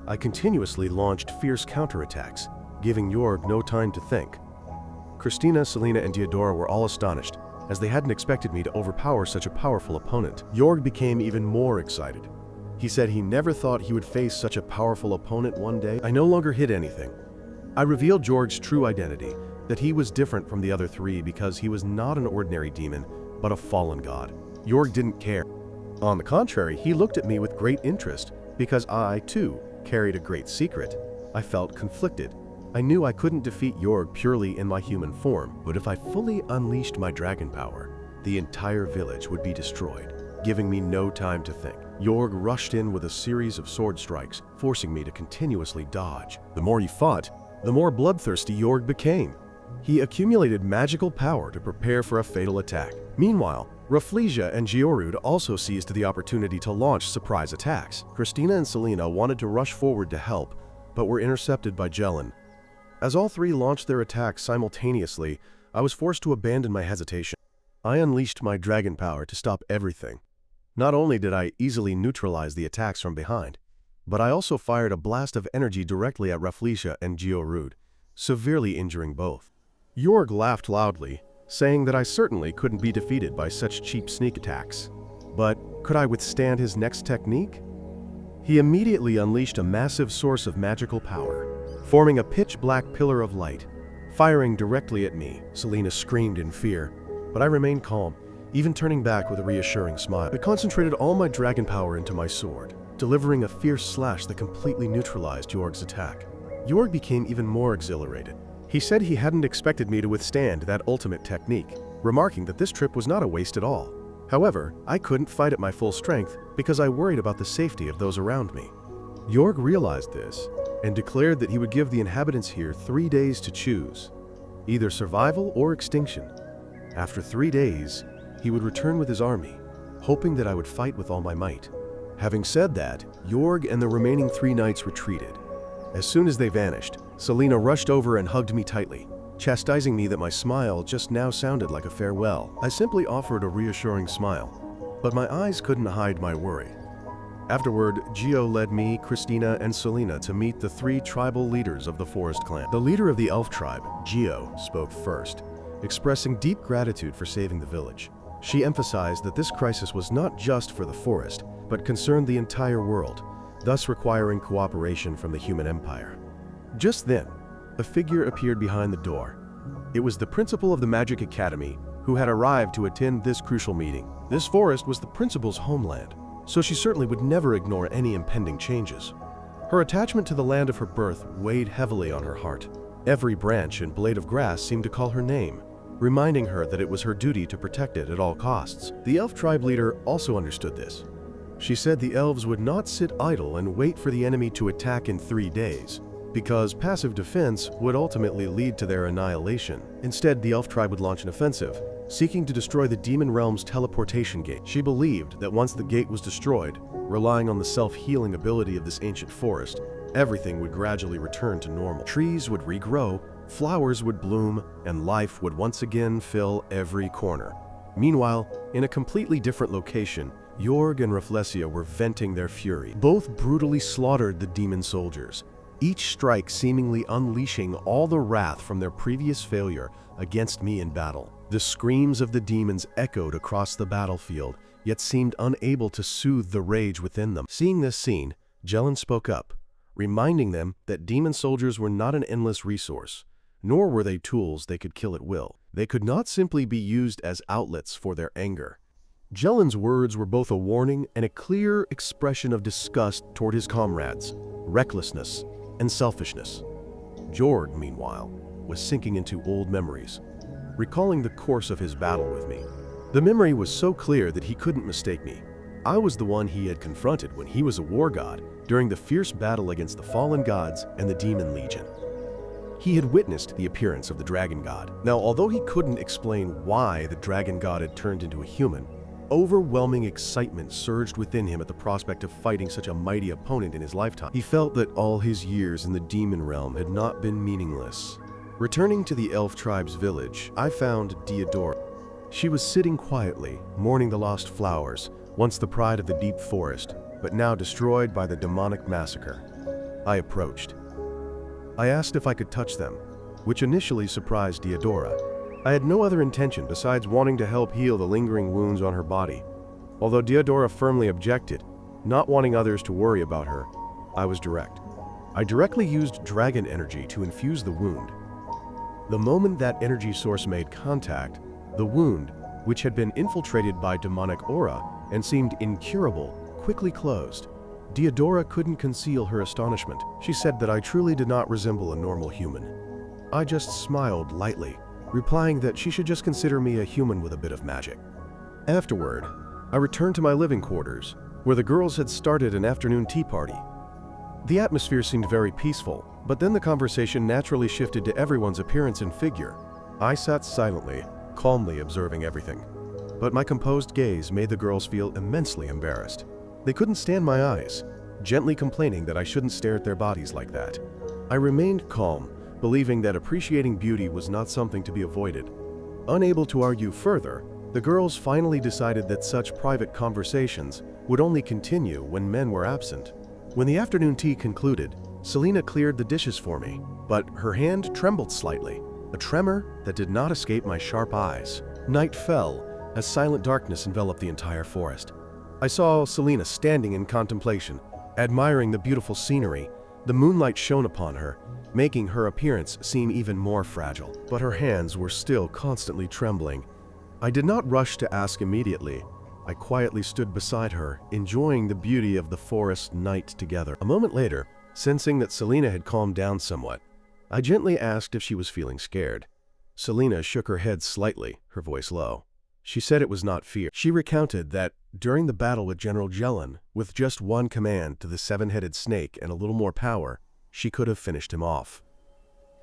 A: I continuously launched fierce counterattacks, giving Yorg no time to think. Christina, Selena, and Deodora were all astonished, as they hadn't expected me to overpower such a powerful opponent. Yorg became even more excited. He said he never thought he would face such a powerful opponent one day. I no longer hid anything. I revealed Yorg's true identity, that he was different from the other 3 because he was not an ordinary demon, but a fallen god. Yorg didn't care. On the contrary, he looked at me with great interest because I, too, carried a great secret. I felt conflicted. I knew I couldn't defeat Yorg purely in my human form, but if I fully unleashed my dragon power, the entire village would be destroyed, giving me no time to think. Yorg rushed in with a series of sword strikes, forcing me to continuously dodge. The more he fought, the more bloodthirsty Yorg became. He accumulated magical power to prepare for a fatal attack. Meanwhile, Rafflesia and Gyoru also seized the opportunity to launch surprise attacks. Christina and Selena wanted to rush forward to help, but were intercepted by Dolan. As all 3 launched their attacks simultaneously, I was forced to abandon my hesitation. I unleashed my dragon power to stop everything. Not only did I easily neutralize the attacks from behind, but I also fired a blast of energy directly at Rafflesia and Gyoru, severely injuring both. Jorg laughed loudly, saying that I certainly couldn't be defeated by such cheap sneak attacks. But could I withstand his next technique? He immediately unleashed a massive source of magical power, forming a pitch-black pillar of light, firing directly at me. Selena screamed in fear, but I remained calm, even turning back with a reassuring smile. I concentrated all my dragon power into my sword, delivering a fierce slash that completely neutralized Jorg's attack. Jorg became even more exhilarated. He said he hadn't expected me to withstand that ultimate technique, remarking that this trip was not a waste at all. However, I couldn't fight at my full strength because I worried about the safety of those around me. Jorg realized this and declared that he would give the inhabitants here 3 days to choose, either survival or extinction. After 3 days, he would return with his army, hoping that I would fight with all my might. Having said that, Jorg and the remaining 3 knights retreated. As soon as they vanished, Selena rushed over and hugged me tightly, chastising me that my smile just now sounded like a farewell. I simply offered a reassuring smile, but my eyes couldn't hide my worry. Afterward, Gio led me, Christina, and Selena to meet the 3 tribal leaders of the Forest Clan. The leader of the elf tribe, Gio, spoke first, expressing deep gratitude for saving the village. She emphasized that this crisis was not just for the forest, but concerned the entire world, thus requiring cooperation from the human empire. Just then, a figure appeared behind the door. It was the principal of the Magic Academy, who had arrived to attend this crucial meeting. This forest was the principal's homeland, so she certainly would never ignore any impending changes. Her attachment to the land of her birth weighed heavily on her heart. Every branch and blade of grass seemed to call her name, reminding her that it was her duty to protect it at all costs. The elf tribe leader also understood this. She said the elves would not sit idle and wait for the enemy to attack in 3 days, because passive defense would ultimately lead to their annihilation. Instead, the elf tribe would launch an offensive, seeking to destroy the demon realm's teleportation gate. She believed that once the gate was destroyed, relying on the self-healing ability of this ancient forest, everything would gradually return to normal. Trees would regrow, flowers would bloom, and life would once again fill every corner. Meanwhile, in a completely different location, Jorg and Rafflesia were venting their fury. Both brutally slaughtered the demon soldiers, each strike seemingly unleashing all the wrath from their previous failure against me in battle. The screams of the demons echoed across the battlefield, yet seemed unable to soothe the rage within them. Seeing this scene, Dolan spoke up, reminding them that demon soldiers were not an endless resource, nor were they tools they could kill at will. They could not simply be used as outlets for their anger. Dolan's words were both a warning and a clear expression of disgust toward his comrades, recklessness, and selfishness. Jorg, meanwhile, was sinking into old memories, recalling the course of his battle with me. The memory was so clear that he couldn't mistake me. I was the one he had confronted when he was a war god during the fierce battle against the fallen gods and the demon legion. He had witnessed the appearance of the dragon god. Now, although he couldn't explain why the dragon god had turned into a human, overwhelming excitement surged within him at the prospect of fighting such a mighty opponent in his lifetime. He felt that all his years in the demon realm had not been meaningless. Returning to the elf tribe's village, I found Diodora. She was sitting quietly, mourning the lost flowers, once the pride of the deep forest, but now destroyed by the demonic massacre. I approached. I asked if I could touch them, which initially surprised Diodora. I had no other intention besides wanting to help heal the lingering wounds on her body. Although Diodora firmly objected, not wanting others to worry about her, I was direct. I directly used dragon energy to infuse the wound. The moment that energy source made contact, the wound, which had been infiltrated by demonic aura and seemed incurable, quickly closed. Diodora couldn't conceal her astonishment. She said that I truly did not resemble a normal human. I just smiled lightly, replying that she should just consider me a human with a bit of magic. Afterward, I returned to my living quarters, where the girls had started an afternoon tea party. The atmosphere seemed very peaceful, but then the conversation naturally shifted to everyone's appearance and figure. I sat silently, calmly observing everything. But my composed gaze made the girls feel immensely embarrassed. They couldn't stand my eyes, gently complaining that I shouldn't stare at their bodies like that. I remained calm, believing that appreciating beauty was not something to be avoided. Unable to argue further, the girls finally decided that such private conversations would only continue when men were absent. When the afternoon tea concluded, Selena cleared the dishes for me, but her hand trembled slightly, a tremor that did not escape my sharp eyes. Night fell as silent darkness enveloped the entire forest. I saw Selena standing in contemplation, admiring the beautiful scenery. The moonlight shone upon her, making her appearance seem even more fragile, but her hands were still constantly trembling. I did not rush to ask immediately. I quietly stood beside her, enjoying the beauty of the forest night together. A moment later, sensing that Selena had calmed down somewhat, I gently asked if she was feeling scared. Selena shook her head slightly, her voice low. She said it was not fear. She recounted that during the battle with General Dolan, with just one command to the seven-headed snake and a little more power, she could have finished him off.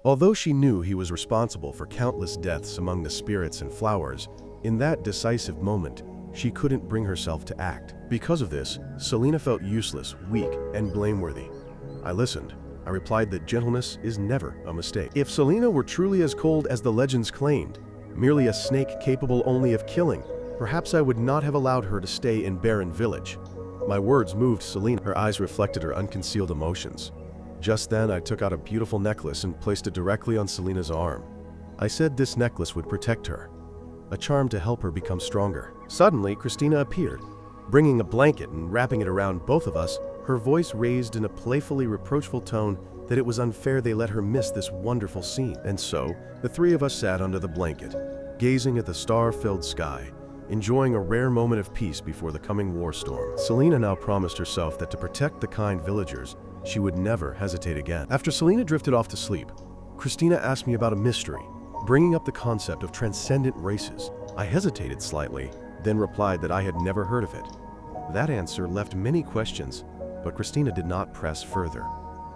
A: Although she knew he was responsible for countless deaths among the spirits and flowers, in that decisive moment, she couldn't bring herself to act. Because of this, Selena felt useless, weak, and blameworthy. I listened. I replied that gentleness is never a mistake. If Selena were truly as cold as the legends claimed, merely a snake capable only of killing, perhaps I would not have allowed her to stay in Barren Village. My words moved Selena. Her eyes reflected her unconcealed emotions. Just then, I took out a beautiful necklace and placed it directly on Selena's arm. I said this necklace would protect her, a charm to help her become stronger. Suddenly, Christina appeared, bringing a blanket and wrapping it around both of us, her voice raised in a playfully reproachful tone that it was unfair they let her miss this wonderful scene. And so, the three of us sat under the blanket, gazing at the star-filled sky, enjoying a rare moment of peace before the coming war storm. Selena now promised herself that to protect the kind villagers, she would never hesitate again. After Selena drifted off to sleep, Christina asked me about a mystery, bringing up the concept of transcendent races. I hesitated slightly, then replied that I had never heard of it. That answer left many questions, but Christina did not press further.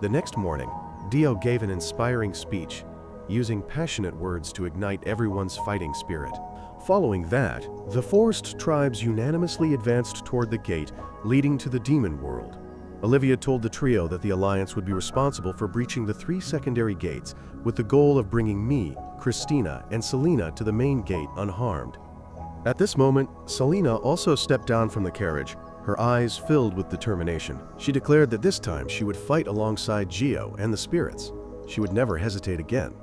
A: The next morning, Dio gave an inspiring speech, using passionate words to ignite everyone's fighting spirit. Following that, the forest tribes unanimously advanced toward the gate leading to the demon world. Olivia told the trio that the Alliance would be responsible for breaching the 3 secondary gates with the goal of bringing me, Christina, and Selena to the main gate unharmed. At this moment, Selena also stepped down from the carriage, her eyes filled with determination. She declared that this time she would fight alongside Geo and the spirits. She would never hesitate again.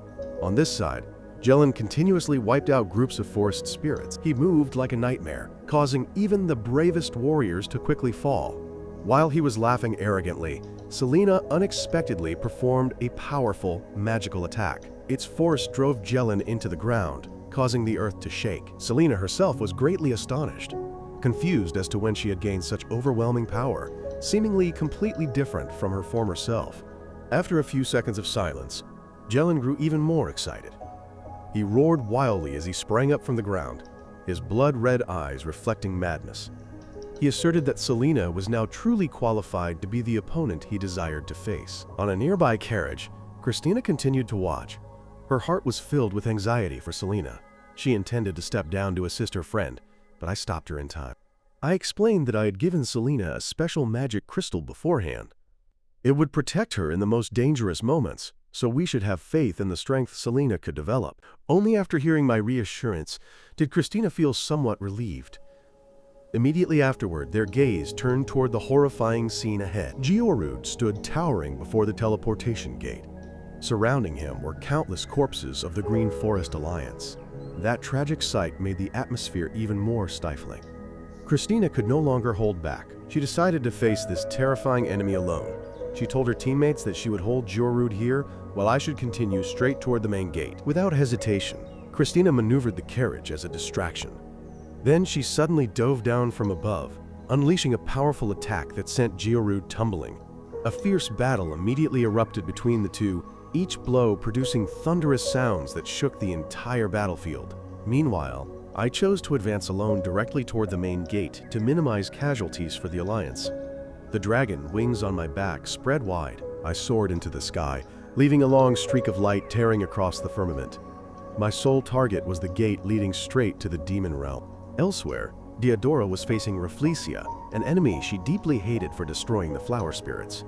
A: On this side, Dolan continuously wiped out groups of forest spirits. He moved like a nightmare, causing even the bravest warriors to quickly fall. While he was laughing arrogantly, Selena unexpectedly performed a powerful, magical attack. Its force drove Dolan into the ground, causing the earth to shake. Selena herself was greatly astonished, confused as to when she had gained such overwhelming power, seemingly completely different from her former self. After a few seconds of silence, Dolan grew even more excited. He roared wildly as he sprang up from the ground, his blood-red eyes reflecting madness. He asserted that Selena was now truly qualified to be the opponent he desired to face. On a nearby carriage, Christina continued to watch. Her heart was filled with anxiety for Selena. She intended to step down to assist her friend, but I stopped her in time. I explained that I had given Selena a special magic crystal beforehand. It would protect her in the most dangerous moments, so we should have faith in the strength Selena could develop. Only after hearing my reassurance did Christina feel somewhat relieved. Immediately afterward, their gaze turned toward the horrifying scene ahead. Georud stood towering before the teleportation gate. Surrounding him were countless corpses of the Green Forest Alliance. That tragic sight made the atmosphere even more stifling. Christina could no longer hold back. She decided to face this terrifying enemy alone. She told her teammates that she would hold Georud here while I should continue straight toward the main gate. Without hesitation, Christina maneuvered the carriage as a distraction. Then she suddenly dove down from above, unleashing a powerful attack that sent Georud tumbling. A fierce battle immediately erupted between the two, each blow producing thunderous sounds that shook the entire battlefield. Meanwhile, I chose to advance alone directly toward the main gate to minimize casualties for the Alliance. The dragon, wings on my back, spread wide. I soared into the sky, leaving a long streak of light tearing across the firmament. My sole target was the gate leading straight to the demon realm. Elsewhere, Diodora was facing Rafflesia, an enemy she deeply hated for destroying the flower spirits.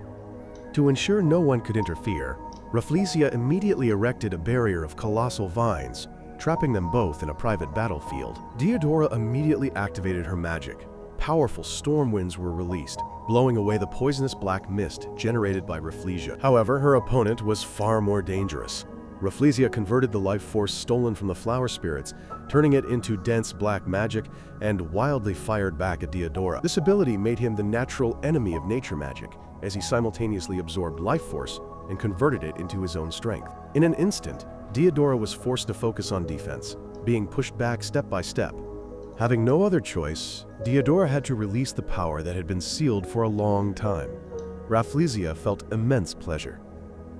A: To ensure no one could interfere, Rafflesia immediately erected a barrier of colossal vines, trapping them both in a private battlefield. Diodora immediately activated her magic, powerful storm winds were released, blowing away the poisonous black mist generated by Rafflesia. However, her opponent was far more dangerous. Rafflesia converted the life force stolen from the flower spirits, turning it into dense black magic, and wildly fired back at Diodora. This ability made him the natural enemy of nature magic, as he simultaneously absorbed life force and converted it into his own strength. In an instant, Diodora was forced to focus on defense, being pushed back step by step. Having no other choice, Diodora had to release the power that had been sealed for a long time. Rafflesia felt immense pleasure.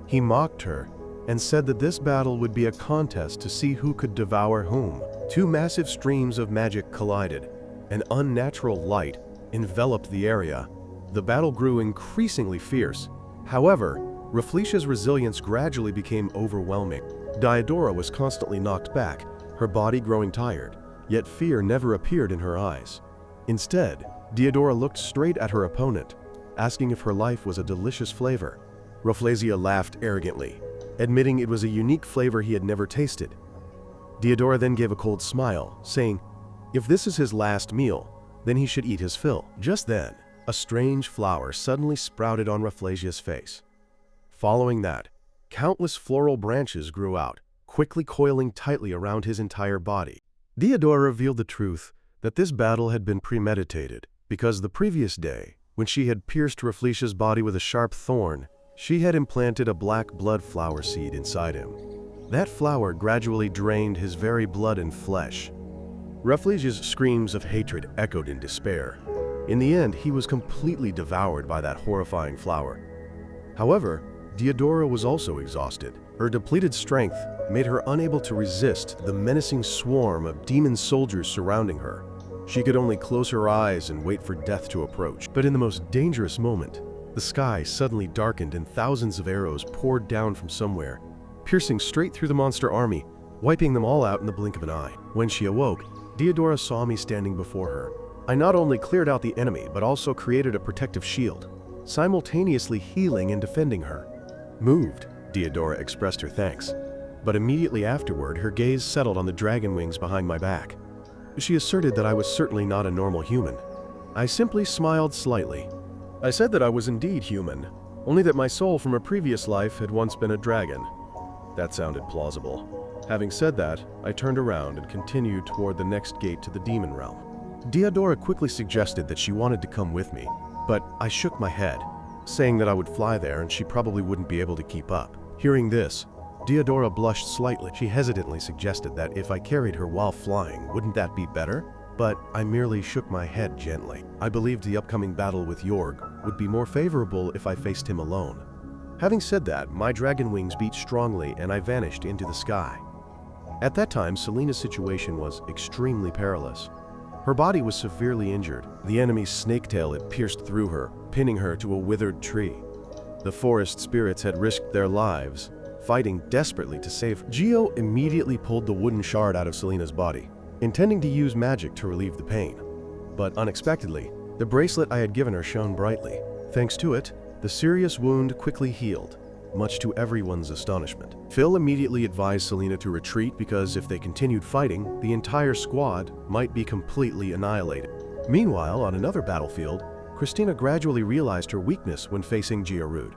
A: He mocked her and said that this battle would be a contest to see who could devour whom. Two massive streams of magic collided. An unnatural light enveloped the area. The battle grew increasingly fierce. However, Rafflesia's resilience gradually became overwhelming. Diodora was constantly knocked back, her body growing tired, yet fear never appeared in her eyes. Instead, Diodora looked straight at her opponent, asking if her life was a delicious flavor. Rafflesia laughed arrogantly, admitting it was a unique flavor he had never tasted. Diodora then gave a cold smile, saying, if this is his last meal, then he should eat his fill. Just then, a strange flower suddenly sprouted on Rafflesia's face. Following that, countless floral branches grew out, quickly coiling tightly around his entire body. Diodora revealed the truth that this battle had been premeditated, because the previous day, when she had pierced Rafflesia's body with a sharp thorn, she had implanted a black blood flower seed inside him. That flower gradually drained his very blood and flesh. Rafflesia's screams of hatred echoed in despair. In the end, he was completely devoured by that horrifying flower. However, Diodora was also exhausted. Her depleted strength made her unable to resist the menacing swarm of demon soldiers surrounding her. She could only close her eyes and wait for death to approach. But in the most dangerous moment, the sky suddenly darkened and thousands of arrows poured down from somewhere, piercing straight through the monster army, wiping them all out in the blink of an eye. When she awoke, Diodora saw me standing before her. I not only cleared out the enemy, but also created a protective shield, simultaneously healing and defending her. Moved, Diodora expressed her thanks, but immediately afterward her gaze settled on the dragon wings behind my back. She asserted that I was certainly not a normal human. I simply smiled slightly. I said that I was indeed human, only that my soul from a previous life had once been a dragon. That sounded plausible. Having said that, I turned around and continued toward the next gate to the demon realm. Diodora quickly suggested that she wanted to come with me, but I shook my head, saying that I would fly there and she probably wouldn't be able to keep up. Hearing this, Diodora blushed slightly. She hesitantly suggested that if I carried her while flying, wouldn't that be better? But I merely shook my head gently. I believed the upcoming battle with Jorg would be more favorable if I faced him alone. Having said that, my dragon wings beat strongly and I vanished into the sky. At that time, Selena's situation was extremely perilous. Her body was severely injured. The enemy's snake tail had pierced through her, pinning her to a withered tree. The forest spirits had risked their lives, fighting desperately to save her. Geo immediately pulled the wooden shard out of Selena's body, intending to use magic to relieve the pain. But unexpectedly, the bracelet I had given her shone brightly. Thanks to it, the serious wound quickly healed, much to everyone's astonishment. Phil immediately advised Selena to retreat because if they continued fighting, the entire squad might be completely annihilated. Meanwhile, on another battlefield, Christina gradually realized her weakness when facing Georude.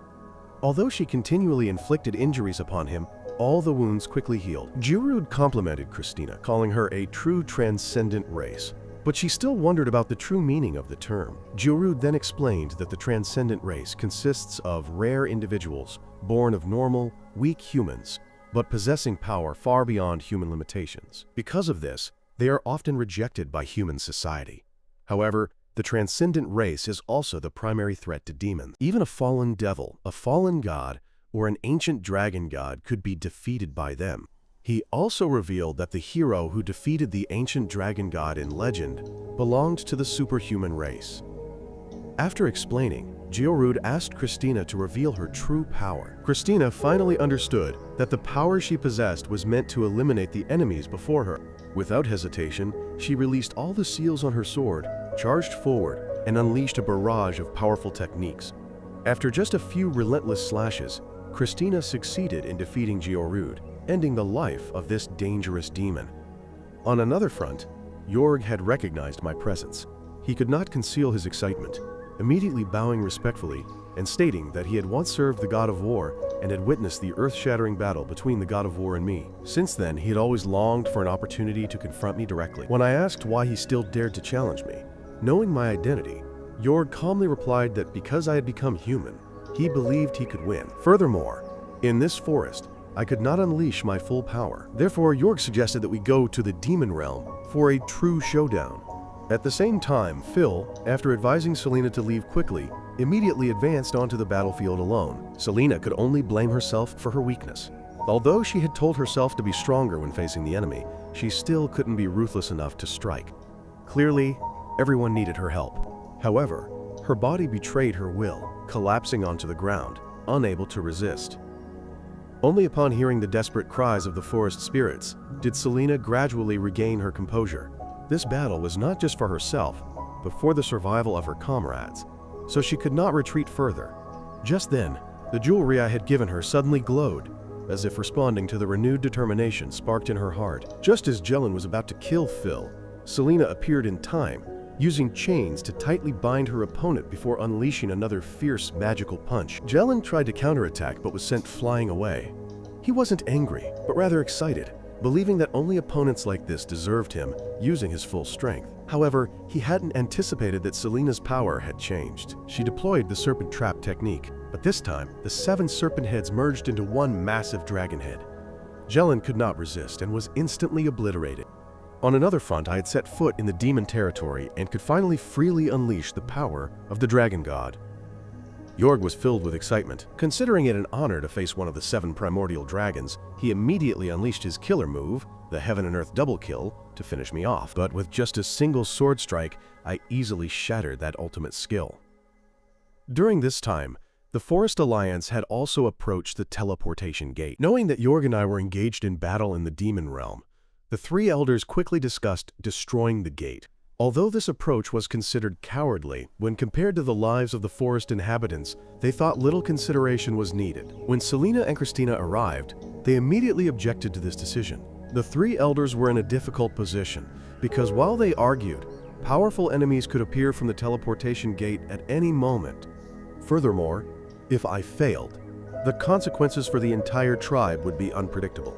A: Although she continually inflicted injuries upon him, all the wounds quickly healed. Georude complimented Christina, calling her a true transcendent race. But she still wondered about the true meaning of the term. Georude then explained that the transcendent race consists of rare individuals born of normal, weak humans, but possessing power far beyond human limitations. Because of this, they are often rejected by human society. However, the transcendent race is also the primary threat to demons. Even a fallen devil, a fallen god, or an ancient dragon god could be defeated by them. He also revealed that the hero who defeated the ancient dragon god in legend belonged to the superhuman race. After explaining, Georude asked Christina to reveal her true power. Christina finally understood that the power she possessed was meant to eliminate the enemies before her. Without hesitation, she released all the seals on her sword, charged forward, and unleashed a barrage of powerful techniques. After just a few relentless slashes, Christina succeeded in defeating Georude, ending the life of this dangerous demon. On another front, Jorg had recognized my presence. He could not conceal his excitement, immediately bowing respectfully and stating that he had once served the god of war and had witnessed the earth-shattering battle between the god of war and me. Since then, he had always longed for an opportunity to confront me directly. When I asked why he still dared to challenge me, knowing my identity, Jorg calmly replied that because I had become human, he believed he could win. Furthermore, in this forest, I could not unleash my full power. Therefore, Jorg suggested that we go to the demon realm for a true showdown. At the same time, Phil, after advising Selena to leave quickly, immediately advanced onto the battlefield alone. Selena could only blame herself for her weakness. Although she had told herself to be stronger when facing the enemy, she still couldn't be ruthless enough to strike. Clearly, everyone needed her help. However, her body betrayed her will, collapsing onto the ground, unable to resist. Only upon hearing the desperate cries of the forest spirits did Selena gradually regain her composure. This battle was not just for herself, but for the survival of her comrades, so she could not retreat further. Just then, the jewelry I had given her suddenly glowed, as if responding to the renewed determination sparked in her heart. Just as Dolan was about to kill Phil, Selena appeared in time, using chains to tightly bind her opponent before unleashing another fierce magical punch. Dolan tried to counterattack but was sent flying away. He wasn't angry, but rather excited, believing that only opponents like this deserved him, using his full strength. However, he hadn't anticipated that Selena's power had changed. She deployed the serpent trap technique, but this time, the 7 serpent heads merged into one massive dragon head. Dolan could not resist and was instantly obliterated. On another front, I had set foot in the demon territory and could finally freely unleash the power of the dragon god. Jorg was filled with excitement. Considering it an honor to face one of the 7 primordial dragons, he immediately unleashed his killer move, the Heaven and Earth double kill, to finish me off. But with just a single sword strike, I easily shattered that ultimate skill. During this time, the Forest Alliance had also approached the teleportation gate. Knowing that Jorg and I were engaged in battle in the demon realm, the 3 elders quickly discussed destroying the gate. Although this approach was considered cowardly, when compared to the lives of the forest inhabitants, they thought little consideration was needed. When Selena and Christina arrived, they immediately objected to this decision. The 3 elders were in a difficult position, because while they argued, powerful enemies could appear from the teleportation gate at any moment. Furthermore, if I failed, the consequences for the entire tribe would be unpredictable.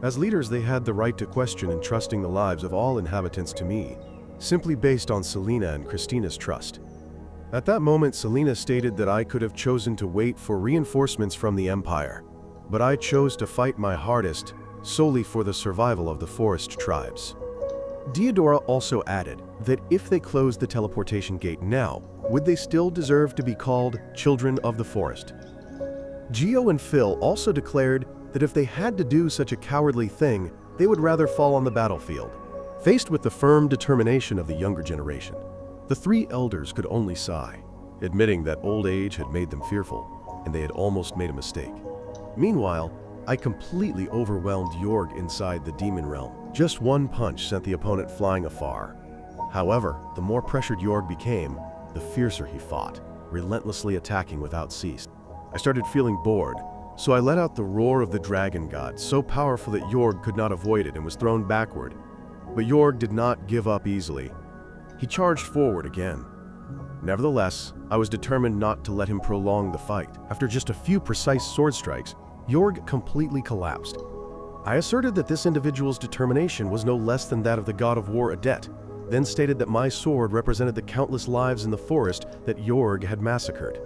A: As leaders, they had the right to question entrusting the lives of all inhabitants to me, simply based on Selena and Christina's trust. At that moment, Selena stated that I could have chosen to wait for reinforcements from the Empire, but I chose to fight my hardest solely for the survival of the forest tribes. Diodora also added that if they closed the teleportation gate now, would they still deserve to be called children of the forest? Gio and Phil also declared that if they had to do such a cowardly thing, they would rather fall on the battlefield. Faced with the firm determination of the younger generation, the 3 elders could only sigh, admitting that old age had made them fearful, and they had almost made a mistake. Meanwhile, I completely overwhelmed Jorg inside the demon realm. Just one punch sent the opponent flying afar. However, the more pressured Jorg became, the fiercer he fought, relentlessly attacking without cease. I started feeling bored, so I let out the roar of the dragon god, so powerful that Jorg could not avoid it and was thrown backward. But Jorg did not give up easily. He charged forward again. Nevertheless, I was determined not to let him prolong the fight. After just a few precise sword strikes, Jorg completely collapsed. I asserted that this individual's determination was no less than that of the god of war Adet, then stated that my sword represented the countless lives in the forest that Jorg had massacred.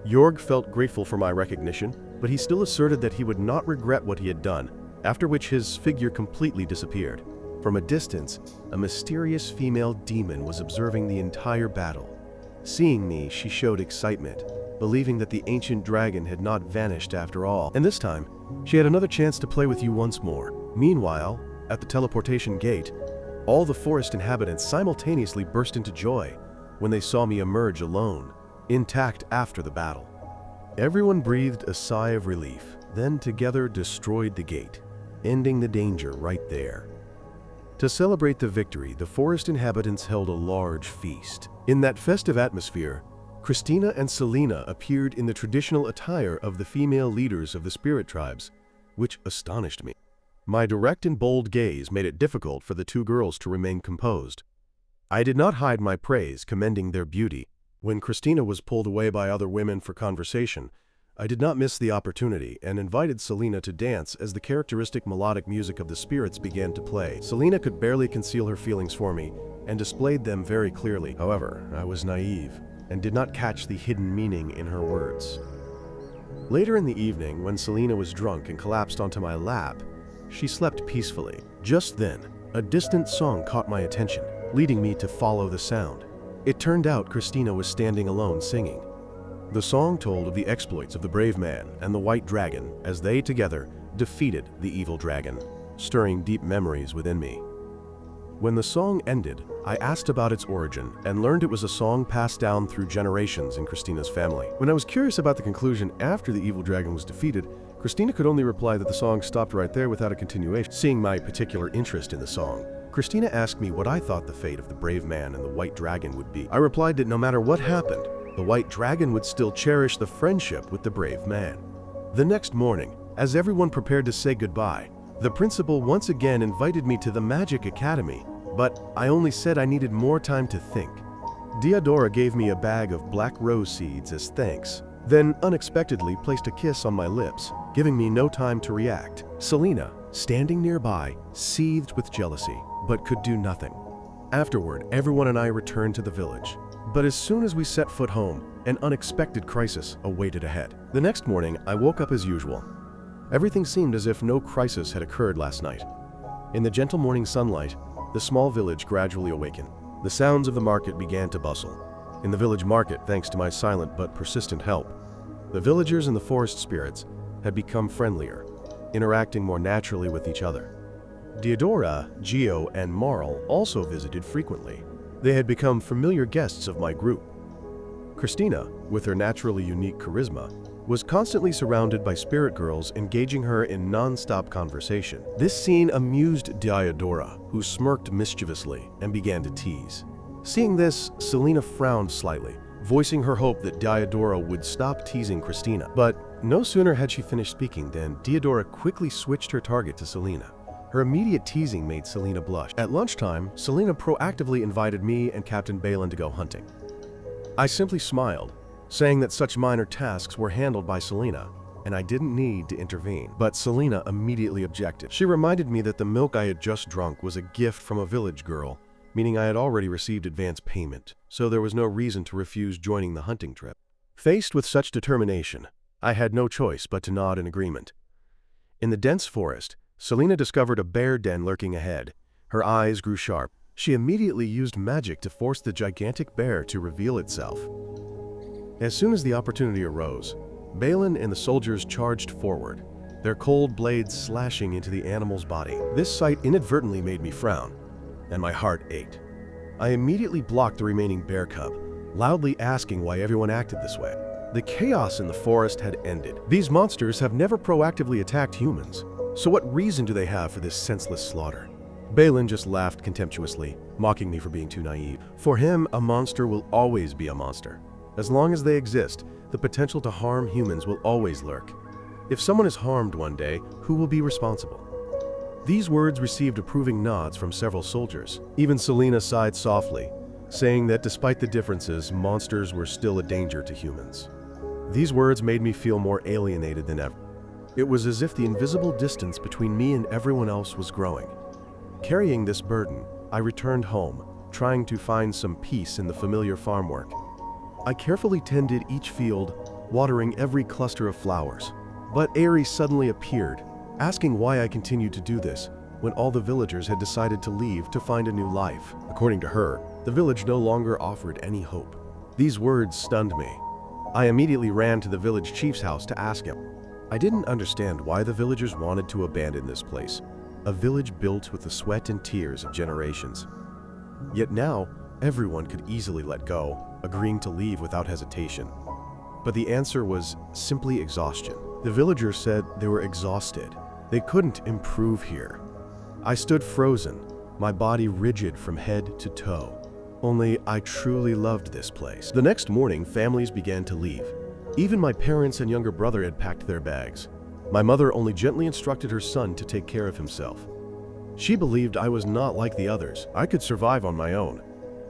A: Jorg felt grateful for my recognition, but he still asserted that he would not regret what he had done, after which his figure completely disappeared. From a distance, a mysterious female demon was observing the entire battle. Seeing me, she showed excitement, believing that the ancient dragon had not vanished after all. And this time, she had another chance to play with you once more. Meanwhile, at the teleportation gate, all the forest inhabitants simultaneously burst into joy when they saw me emerge alone, intact after the battle. Everyone breathed a sigh of relief, then together destroyed the gate, ending the danger right there. To celebrate the victory, the forest inhabitants held a large feast. In that festive atmosphere, Christina and Selena appeared in the traditional attire of the female leaders of the spirit tribes, which astonished me. My direct and bold gaze made it difficult for the 2 girls to remain composed. I did not hide my praise, commending their beauty. When Christina was pulled away by other women for conversation, I did not miss the opportunity and invited Selena to dance as the characteristic melodic music of the spirits began to play. Selena could barely conceal her feelings for me and displayed them very clearly. However, I was naive and did not catch the hidden meaning in her words. Later in the evening, when Selena was drunk and collapsed onto my lap, she slept peacefully. Just then, a distant song caught my attention, leading me to follow the sound. It turned out Christina was standing alone singing. The song told of the exploits of the brave man and the white dragon as they together defeated the evil dragon, stirring deep memories within me. When the song ended, I asked about its origin and learned it was a song passed down through generations in Christina's family. When I was curious about the conclusion after the evil dragon was defeated, Christina could only reply that the song stopped right there without a continuation. Seeing my particular interest in the song, Christina asked me what I thought the fate of the brave man and the white dragon would be. I replied that no matter what happened, the white dragon would still cherish the friendship with the brave man. The next morning, as everyone prepared to say goodbye, the principal once again invited me to the Magic Academy, but I only said I needed more time to think. Diodora gave me a bag of black rose seeds as thanks, then unexpectedly placed a kiss on my lips, giving me no time to react. Selena, standing nearby, seethed with jealousy, but could do nothing. Afterward, everyone and I returned to the village. But as soon as we set foot home, an unexpected crisis awaited ahead. The next morning, I woke up as usual. Everything seemed as if no crisis had occurred last night. In the gentle morning sunlight, the small village gradually awakened. The sounds of the market began to bustle. In the village market, thanks to my silent but persistent help, the villagers and the forest spirits had become friendlier, interacting more naturally with each other. Diodora, Gio, and Marl also visited frequently. They had become familiar guests of my group. Christina, with her naturally unique charisma, was constantly surrounded by spirit girls engaging her in non-stop conversation. This scene amused Diodora, who smirked mischievously and began to tease. Seeing this, Selena frowned slightly, voicing her hope that Diodora would stop teasing Christina. But no sooner had she finished speaking than Diodora quickly switched her target to Selena. Her immediate teasing made Selena blush. At lunchtime, Selena proactively invited me and Captain Balin to go hunting. I simply smiled, saying that such minor tasks were handled by Selena, and I didn't need to intervene. But Selena immediately objected. She reminded me that the milk I had just drunk was a gift from a village girl, meaning I had already received advance payment, so there was no reason to refuse joining the hunting trip. Faced with such determination, I had no choice but to nod in agreement. In the dense forest, Selena discovered a bear den lurking ahead. Her eyes grew sharp. She immediately used magic to force the gigantic bear to reveal itself. As soon as the opportunity arose, Balin and the soldiers charged forward, their cold blades slashing into the animal's body. This sight inadvertently made me frown, and my heart ached. I immediately blocked the remaining bear cub, loudly asking why everyone acted this way. The chaos in the forest had ended. These monsters have never proactively attacked humans, so what reason do they have for this senseless slaughter? Balin just laughed contemptuously, mocking me for being too naive. For him, a monster will always be a monster. As long as they exist, the potential to harm humans will always lurk. If someone is harmed one day, who will be responsible? These words received approving nods from several soldiers. Even Selena sighed softly, saying that despite the differences, monsters were still a danger to humans. These words made me feel more alienated than ever. It was as if the invisible distance between me and everyone else was growing. Carrying this burden, I returned home, trying to find some peace in the familiar farm work. I carefully tended each field, watering every cluster of flowers. But Aerie suddenly appeared, asking why I continued to do this when all the villagers had decided to leave to find a new life. According to her, the village no longer offered any hope. These words stunned me. I immediately ran to the village chief's house to ask him. I didn't understand why the villagers wanted to abandon this place, a village built with the sweat and tears of generations. Yet now, everyone could easily let go, agreeing to leave without hesitation. But the answer was simply exhaustion. The villagers said they were exhausted. They couldn't improve here. I stood frozen, my body rigid from head to toe. Only I truly loved this place. The next morning, families began to leave. Even my parents and younger brother had packed their bags. My mother only gently instructed her son to take care of himself. She believed I was not like the others. I could survive on my own.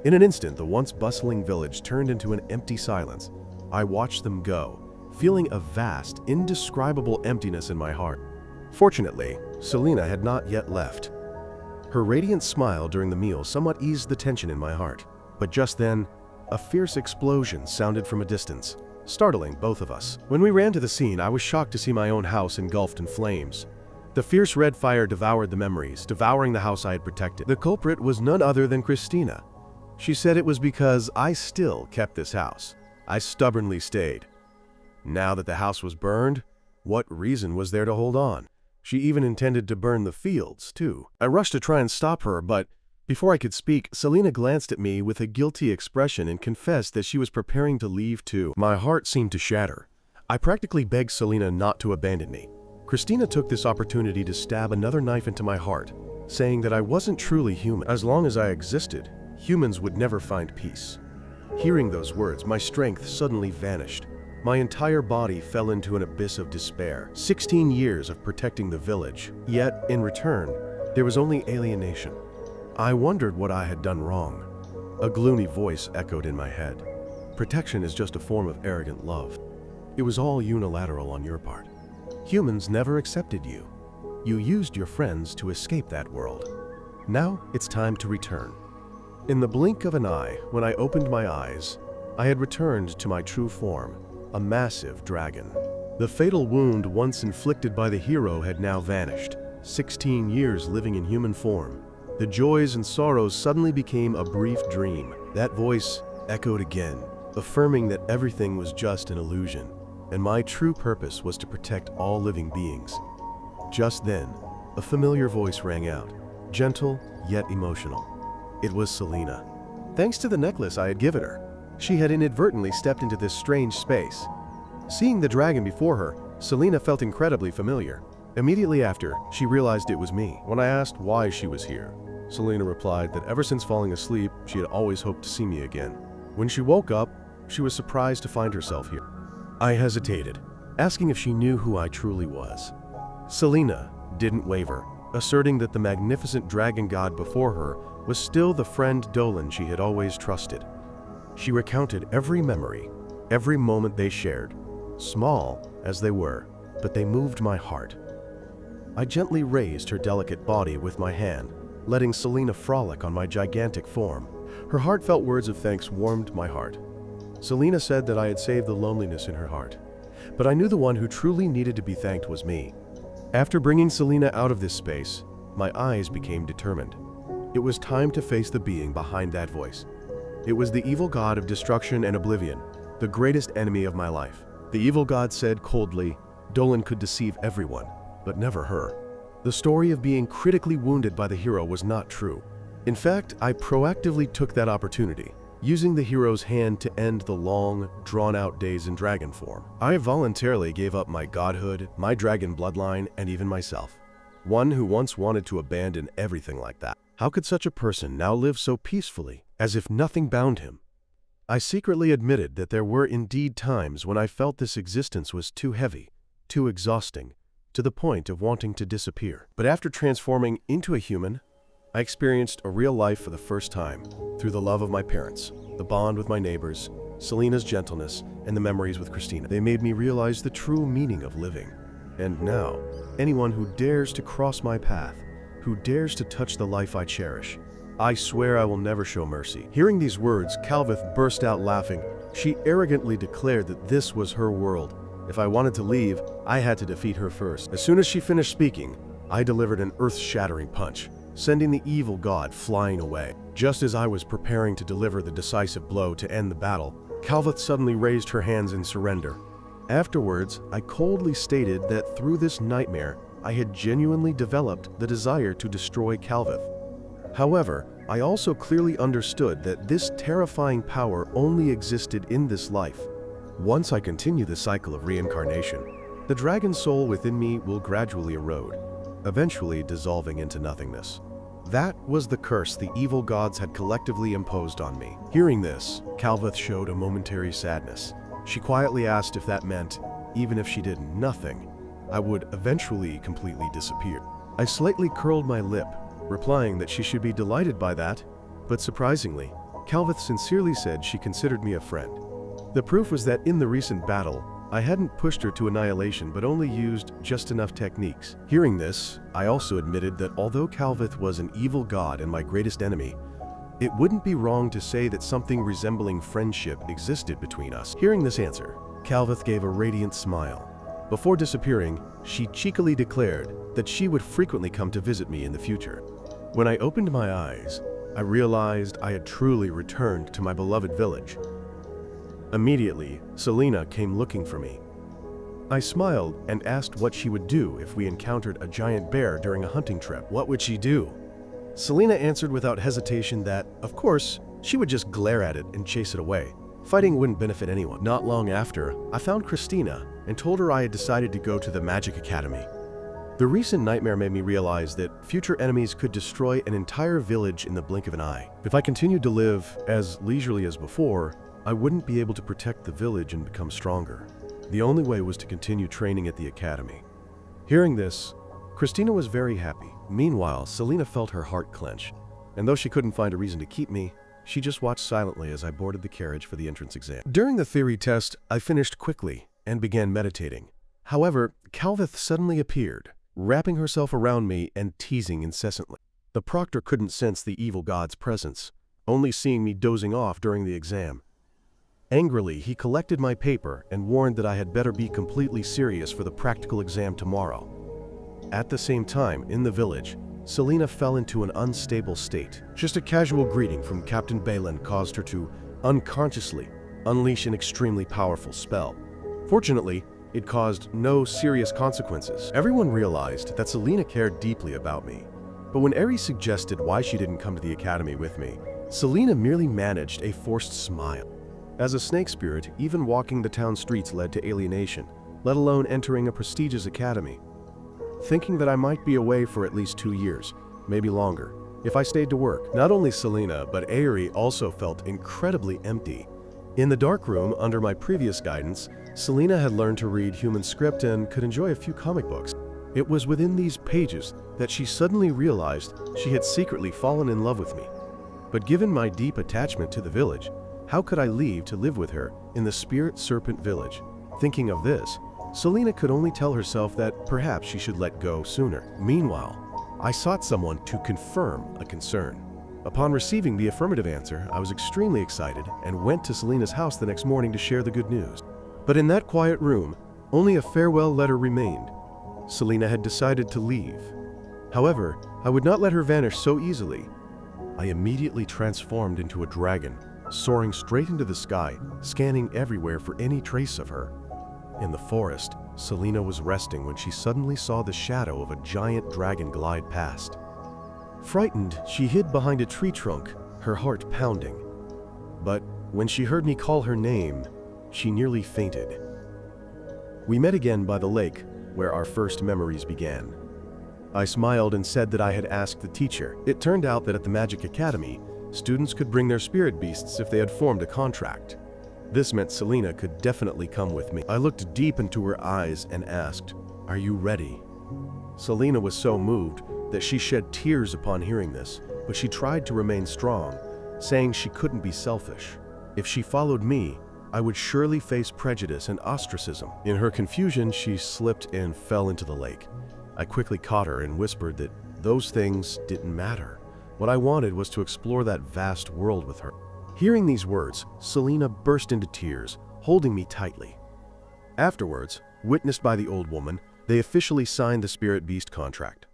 A: In an instant, the once bustling village turned into an empty silence. I watched them go, feeling a vast, indescribable emptiness in my heart. Fortunately, Selena had not yet left. Her radiant smile during the meal somewhat eased the tension in my heart. But just then, a fierce explosion sounded from a distance, startling both of us. When we ran to the scene, I was shocked to see my own house engulfed in flames. The fierce red fire devoured the memories, devouring the house I had protected. The culprit was none other than Christina. She said it was because I still kept this house. I stubbornly stayed. Now that the house was burned, what reason was there to hold on? She even intended to burn the fields, too. I rushed to try and stop her, but before I could speak, Selena glanced at me with a guilty expression and confessed that she was preparing to leave too. My heart seemed to shatter. I practically begged Selena not to abandon me. Christina took this opportunity to stab another knife into my heart, saying that I wasn't truly human. As long as I existed, humans would never find peace. Hearing those words, my strength suddenly vanished. My entire body fell into an abyss of despair. 16 years of protecting the village, yet, in return, there was only alienation. I wondered what I had done wrong. A gloomy voice echoed in my head. Protection is just a form of arrogant love. It was all unilateral on your part. Humans never accepted you. You used your friends to escape that world. Now it's time to return. In the blink of an eye, when I opened my eyes, I had returned to my true form, a massive dragon. The fatal wound once inflicted by the hero had now vanished. 16 years living in human form. The joys and sorrows suddenly became a brief dream. That voice echoed again, affirming that everything was just an illusion, and my true purpose was to protect all living beings. Just then, a familiar voice rang out, gentle yet emotional. It was Selena. Thanks to the necklace I had given her, she had inadvertently stepped into this strange space. Seeing the dragon before her, Selena felt incredibly familiar. Immediately after, she realized it was me. When I asked why she was here, Selena replied that ever since falling asleep, she had always hoped to see me again. When she woke up, she was surprised to find herself here. I hesitated, asking if she knew who I truly was. Selena didn't waver, asserting that the magnificent dragon god before her was still the friend Dolan she had always trusted. She recounted every memory, every moment they shared, small as they were, but they moved my heart. I gently raised her delicate body with my hand, letting Selena frolic on my gigantic form. Her heartfelt words of thanks warmed my heart. Selena said that I had saved the loneliness in her heart, but I knew the one who truly needed to be thanked was me. After bringing Selena out of this space, my eyes became determined. It was time to face the being behind that voice. It was the evil god of destruction and oblivion, the greatest enemy of my life. The evil god said coldly, Dolan could deceive everyone, but never her. The story of being critically wounded by the hero was not true. In fact, I proactively took that opportunity, using the hero's hand to end the long, drawn-out days in dragon form. I voluntarily gave up my godhood, my dragon bloodline, and even myself. One who once wanted to abandon everything like that. How could such a person now live so peacefully, as if nothing bound him? I secretly admitted that there were indeed times when I felt this existence was too heavy, too exhausting, to the point of wanting to disappear. But after transforming into a human, I experienced a real life for the first time, through the love of my parents, the bond with my neighbors, Selena's gentleness, and the memories with Christina. They made me realize the true meaning of living. And now, anyone who dares to cross my path, who dares to touch the life I cherish, I swear I will never show mercy. Hearing these words, Calvith burst out laughing. She arrogantly declared that this was her world. If I wanted to leave, I had to defeat her first. As soon as she finished speaking, I delivered an earth-shattering punch, sending the evil god flying away. Just as I was preparing to deliver the decisive blow to end the battle, Calvith suddenly raised her hands in surrender. Afterwards, I coldly stated that through this nightmare, I had genuinely developed the desire to destroy Calvith. However, I also clearly understood that this terrifying power only existed in this life. Once I continue the cycle of reincarnation, the dragon soul within me will gradually erode, eventually dissolving into nothingness. That was the curse the evil gods had collectively imposed on me. Hearing this, Calvith showed a momentary sadness. She quietly asked if that meant, even if she did nothing, I would eventually completely disappear. I slightly curled my lip, replying that she should be delighted by that, but surprisingly, Calvith sincerely said she considered me a friend. The proof was that in the recent battle, I hadn't pushed her to annihilation but only used just enough techniques. Hearing this, I also admitted that although Calvith was an evil god and my greatest enemy, it wouldn't be wrong to say that something resembling friendship existed between us. Hearing this answer, Calvith gave a radiant smile. Before disappearing, she cheekily declared that she would frequently come to visit me in the future. When I opened my eyes, I realized I had truly returned to my beloved village. Immediately, Selena came looking for me. I smiled and asked what she would do if we encountered a giant bear during a hunting trip. What would she do? Selena answered without hesitation that, of course, she would just glare at it and chase it away. Fighting wouldn't benefit anyone. Not long after, I found Christina and told her I had decided to go to the Magic Academy. The recent nightmare made me realize that future enemies could destroy an entire village in the blink of an eye. If I continued to live as leisurely as before, I wouldn't be able to protect the village and become stronger. The only way was to continue training at the academy. Hearing this, Christina was very happy. Meanwhile, Selena felt her heart clench, and though she couldn't find a reason to keep me, she just watched silently as I boarded the carriage for the entrance exam. During the theory test, I finished quickly and began meditating. However, Calvith suddenly appeared, wrapping herself around me and teasing incessantly. The proctor couldn't sense the evil god's presence, only seeing me dozing off during the exam. Angrily, he collected my paper and warned that I had better be completely serious for the practical exam tomorrow. At the same time, in the village, Selena fell into an unstable state. Just a casual greeting from Captain Dolan caused her to, unconsciously, unleash an extremely powerful spell. Fortunately, it caused no serious consequences. Everyone realized that Selena cared deeply about me, but when Ares suggested why she didn't come to the academy with me, Selena merely managed a forced smile. As a snake spirit, even walking the town streets led to alienation, let alone entering a prestigious academy. Thinking that I might be away for at least 2 years, maybe longer, if I stayed to work. Not only Selena, but Aerie also felt incredibly empty. In the dark room, under my previous guidance, Selena had learned to read human script and could enjoy a few comic books. It was within these pages that she suddenly realized she had secretly fallen in love with me. But given my deep attachment to the village, how could I leave to live with her in the Spirit Serpent Village? Thinking of this, Selena could only tell herself that perhaps she should let go sooner. Meanwhile, I sought someone to confirm a concern. Upon receiving the affirmative answer, I was extremely excited and went to Selena's house the next morning to share the good news. But in that quiet room, only a farewell letter remained. Selena had decided to leave. However, I would not let her vanish so easily. I immediately transformed into a dragon, soaring straight into the sky, scanning everywhere for any trace of her. In the forest, Selena was resting when she suddenly saw the shadow of a giant dragon glide past. Frightened, she hid behind a tree trunk, her heart pounding. But when she heard me call her name, she nearly fainted. We met again by the lake, where our first memories began. I smiled and said that I had asked the teacher. It turned out that at the Magic Academy, students could bring their spirit beasts if they had formed a contract. This meant Selena could definitely come with me. I looked deep into her eyes and asked, "Are you ready?" Selena was so moved that she shed tears upon hearing this, but she tried to remain strong, saying she couldn't be selfish. If she followed me, I would surely face prejudice and ostracism. In her confusion, she slipped and fell into the lake. I quickly caught her and whispered that those things didn't matter. What I wanted was to explore that vast world with her. Hearing these words, Selena burst into tears, holding me tightly. Afterwards, witnessed by the old woman, they officially signed the Spirit Beast contract.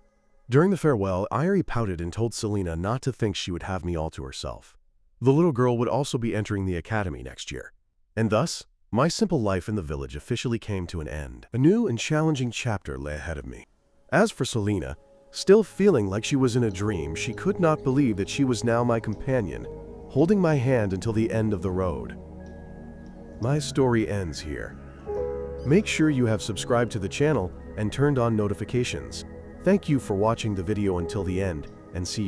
A: During the farewell, Irie pouted and told Selena not to think she would have me all to herself. The little girl would also be entering the academy next year. And thus, my simple life in the village officially came to an end. A new and challenging chapter lay ahead of me. As for Selena, still feeling like she was in a dream, she could not believe that she was now my companion, holding my hand until the end of the road. My story ends here. Make sure you have subscribed to the channel and turned on notifications. Thank you for watching the video until the end, and see you